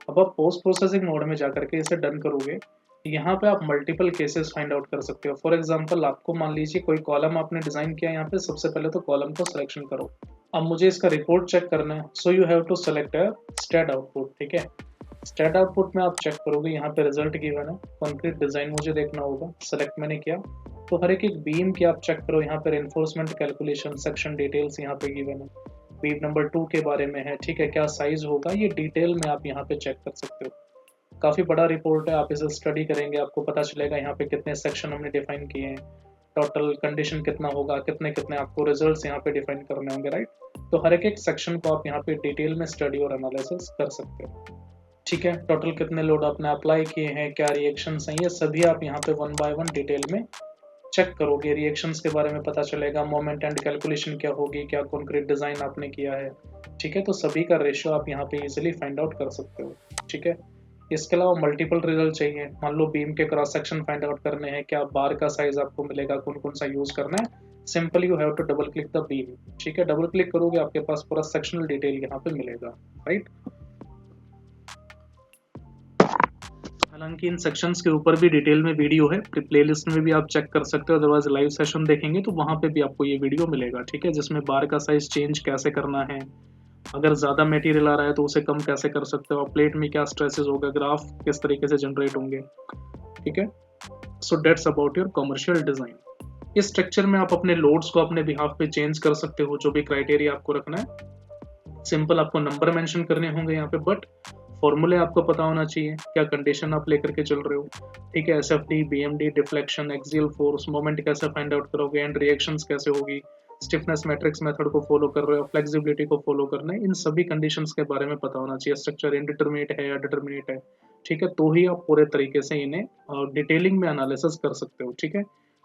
अब आप पोस्ट प्रोसेसिंग मोड में जाकर के इसे डन करोगे, यहाँ पे आप मल्टीपल केसेस फाइंड आउट कर सकते हो। फॉर एग्जांपल आपको मान लीजिए कोई कॉलम आपने डिजाइन किया, यहाँ पे सबसे पहले तो कॉलम को सिलेक्शन करो। अब मुझे इसका रिपोर्ट चेक करना है, so you have to select a stat output, ठीक है। स्टैट आउटपुट में आप चेक करोगे, यहाँ पे रिजल्ट गिवन है, कंक्रीट डिजाइन मुझे देखना होगा, सेलेक्ट मैंने किया। तो हर एक बीम की आप चेक करो, यहाँ पे रेनफोर्समेंट कैलकुलेशन, सेक्शन डिटेल्स यहाँ पे गिवन है, बीम नंबर 2 के बारे में है, ठीक है, क्या साइज होगा, ये डिटेल में आप यहाँ पे चेक कर सकते हो। काफ़ी बड़ा रिपोर्ट है, आप इसे स्टडी करेंगे, आपको पता चलेगा यहाँ पे कितने सेक्शन हमने डिफाइन किए हैं, टोटल कंडीशन कितना होगा, कितने कितने आपको रिजल्ट्स यहाँ पे डिफाइन करने होंगे, राइट। तो हर एक सेक्शन को आप यहाँ पे डिटेल में स्टडी और एनालिसिस कर सकते हो, ठीक है। टोटल कितने लोड आपने अप्लाई किए हैं, क्या रिएक्शंस हैं, ये सभी आप यहाँ पे 1 by 1 डिटेल में चेक करोगे, रिएक्शंस के बारे में पता चलेगा, मोमेंट एंड कैलकुलेशन क्या होगी, क्या कंक्रीट डिजाइन आपने किया है, ठीक है। तो सभी का रेशियो आप यहाँ पे इजीली फाइंड आउट कर सकते हो। ठीक है। इसके अलावा मल्टीपल रिजल्ट चाहिए, मान लो बीम के क्रॉस सेक्शन फाइंड आउट करने हैं, क्या बार का साइज आपको मिलेगा, कौन कौन सा यूज करना है। Simply you have to double click the beam, ठीक है। डबल क्लिक करोगे आपके पास पूरा सेक्शनल डिटेल यहाँ पे मिलेगा, राइट। हालांकि इन सेक्शंस के ऊपर भी डिटेल में वीडियो है, प्लेलिस्ट में भी आप चेक कर सकते हो, अदरवाइज लाइव सेशन देखेंगे तो वहां पे भी आपको ये वीडियो मिलेगा, ठीक है, जिसमें बार का साइज चेंज कैसे करना है, अगर ज़्यादा मटेरियल आ रहा है तो उसे कम कैसे कर सकते हो, प्लेट में क्या स्ट्रेसेस होगा, ग्राफ किस तरीके से जनरेट होंगे, ठीक है। So that's about your commercial design. इस स्ट्रक्चर में आप अपने लोड्स को अपने बिहाफ पे चेंज कर सकते हो, जो भी क्राइटेरिया आपको रखना है। सिंपल आपको नंबर मेंशन करने होंगे यहाँ पे, बट फॉर्मूले आपको पता होना चाहिए, क्या कंडीशन आप लेकर के चल रहे हो, ठीक है। SFD, BMD, deflection, axial force, moment कैसे फाइंड आउट करोगे, एंड रिएक्शंस कैसे होगी, स्टिफनेस मैट्रिक्स मेथड को फॉलो कर रहे हो, फ्लेक्सिबिलिटी को फॉलो करना है, इन सभी कंडीशंस के बारे में पता होना चाहिए। स्ट्रक्चर इनडिटरमिनेट है या डिटरमिनेट है, ठीक है, तो ही आप पूरे तरीके से इन्हें डिटेलिंग में एनालिसिस कर सकते हो, ठीक है।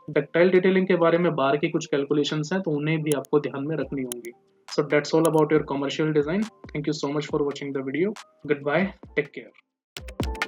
डक्टाइल डिटेलिंग के बारे में बार की कुछ कैलकुलेशंस हैं, तो उन्हें भी आपको ध्यान में रखनी होंगी। So that's all about your commercial design. Thank you so much for watching the video. Goodbye. Take care.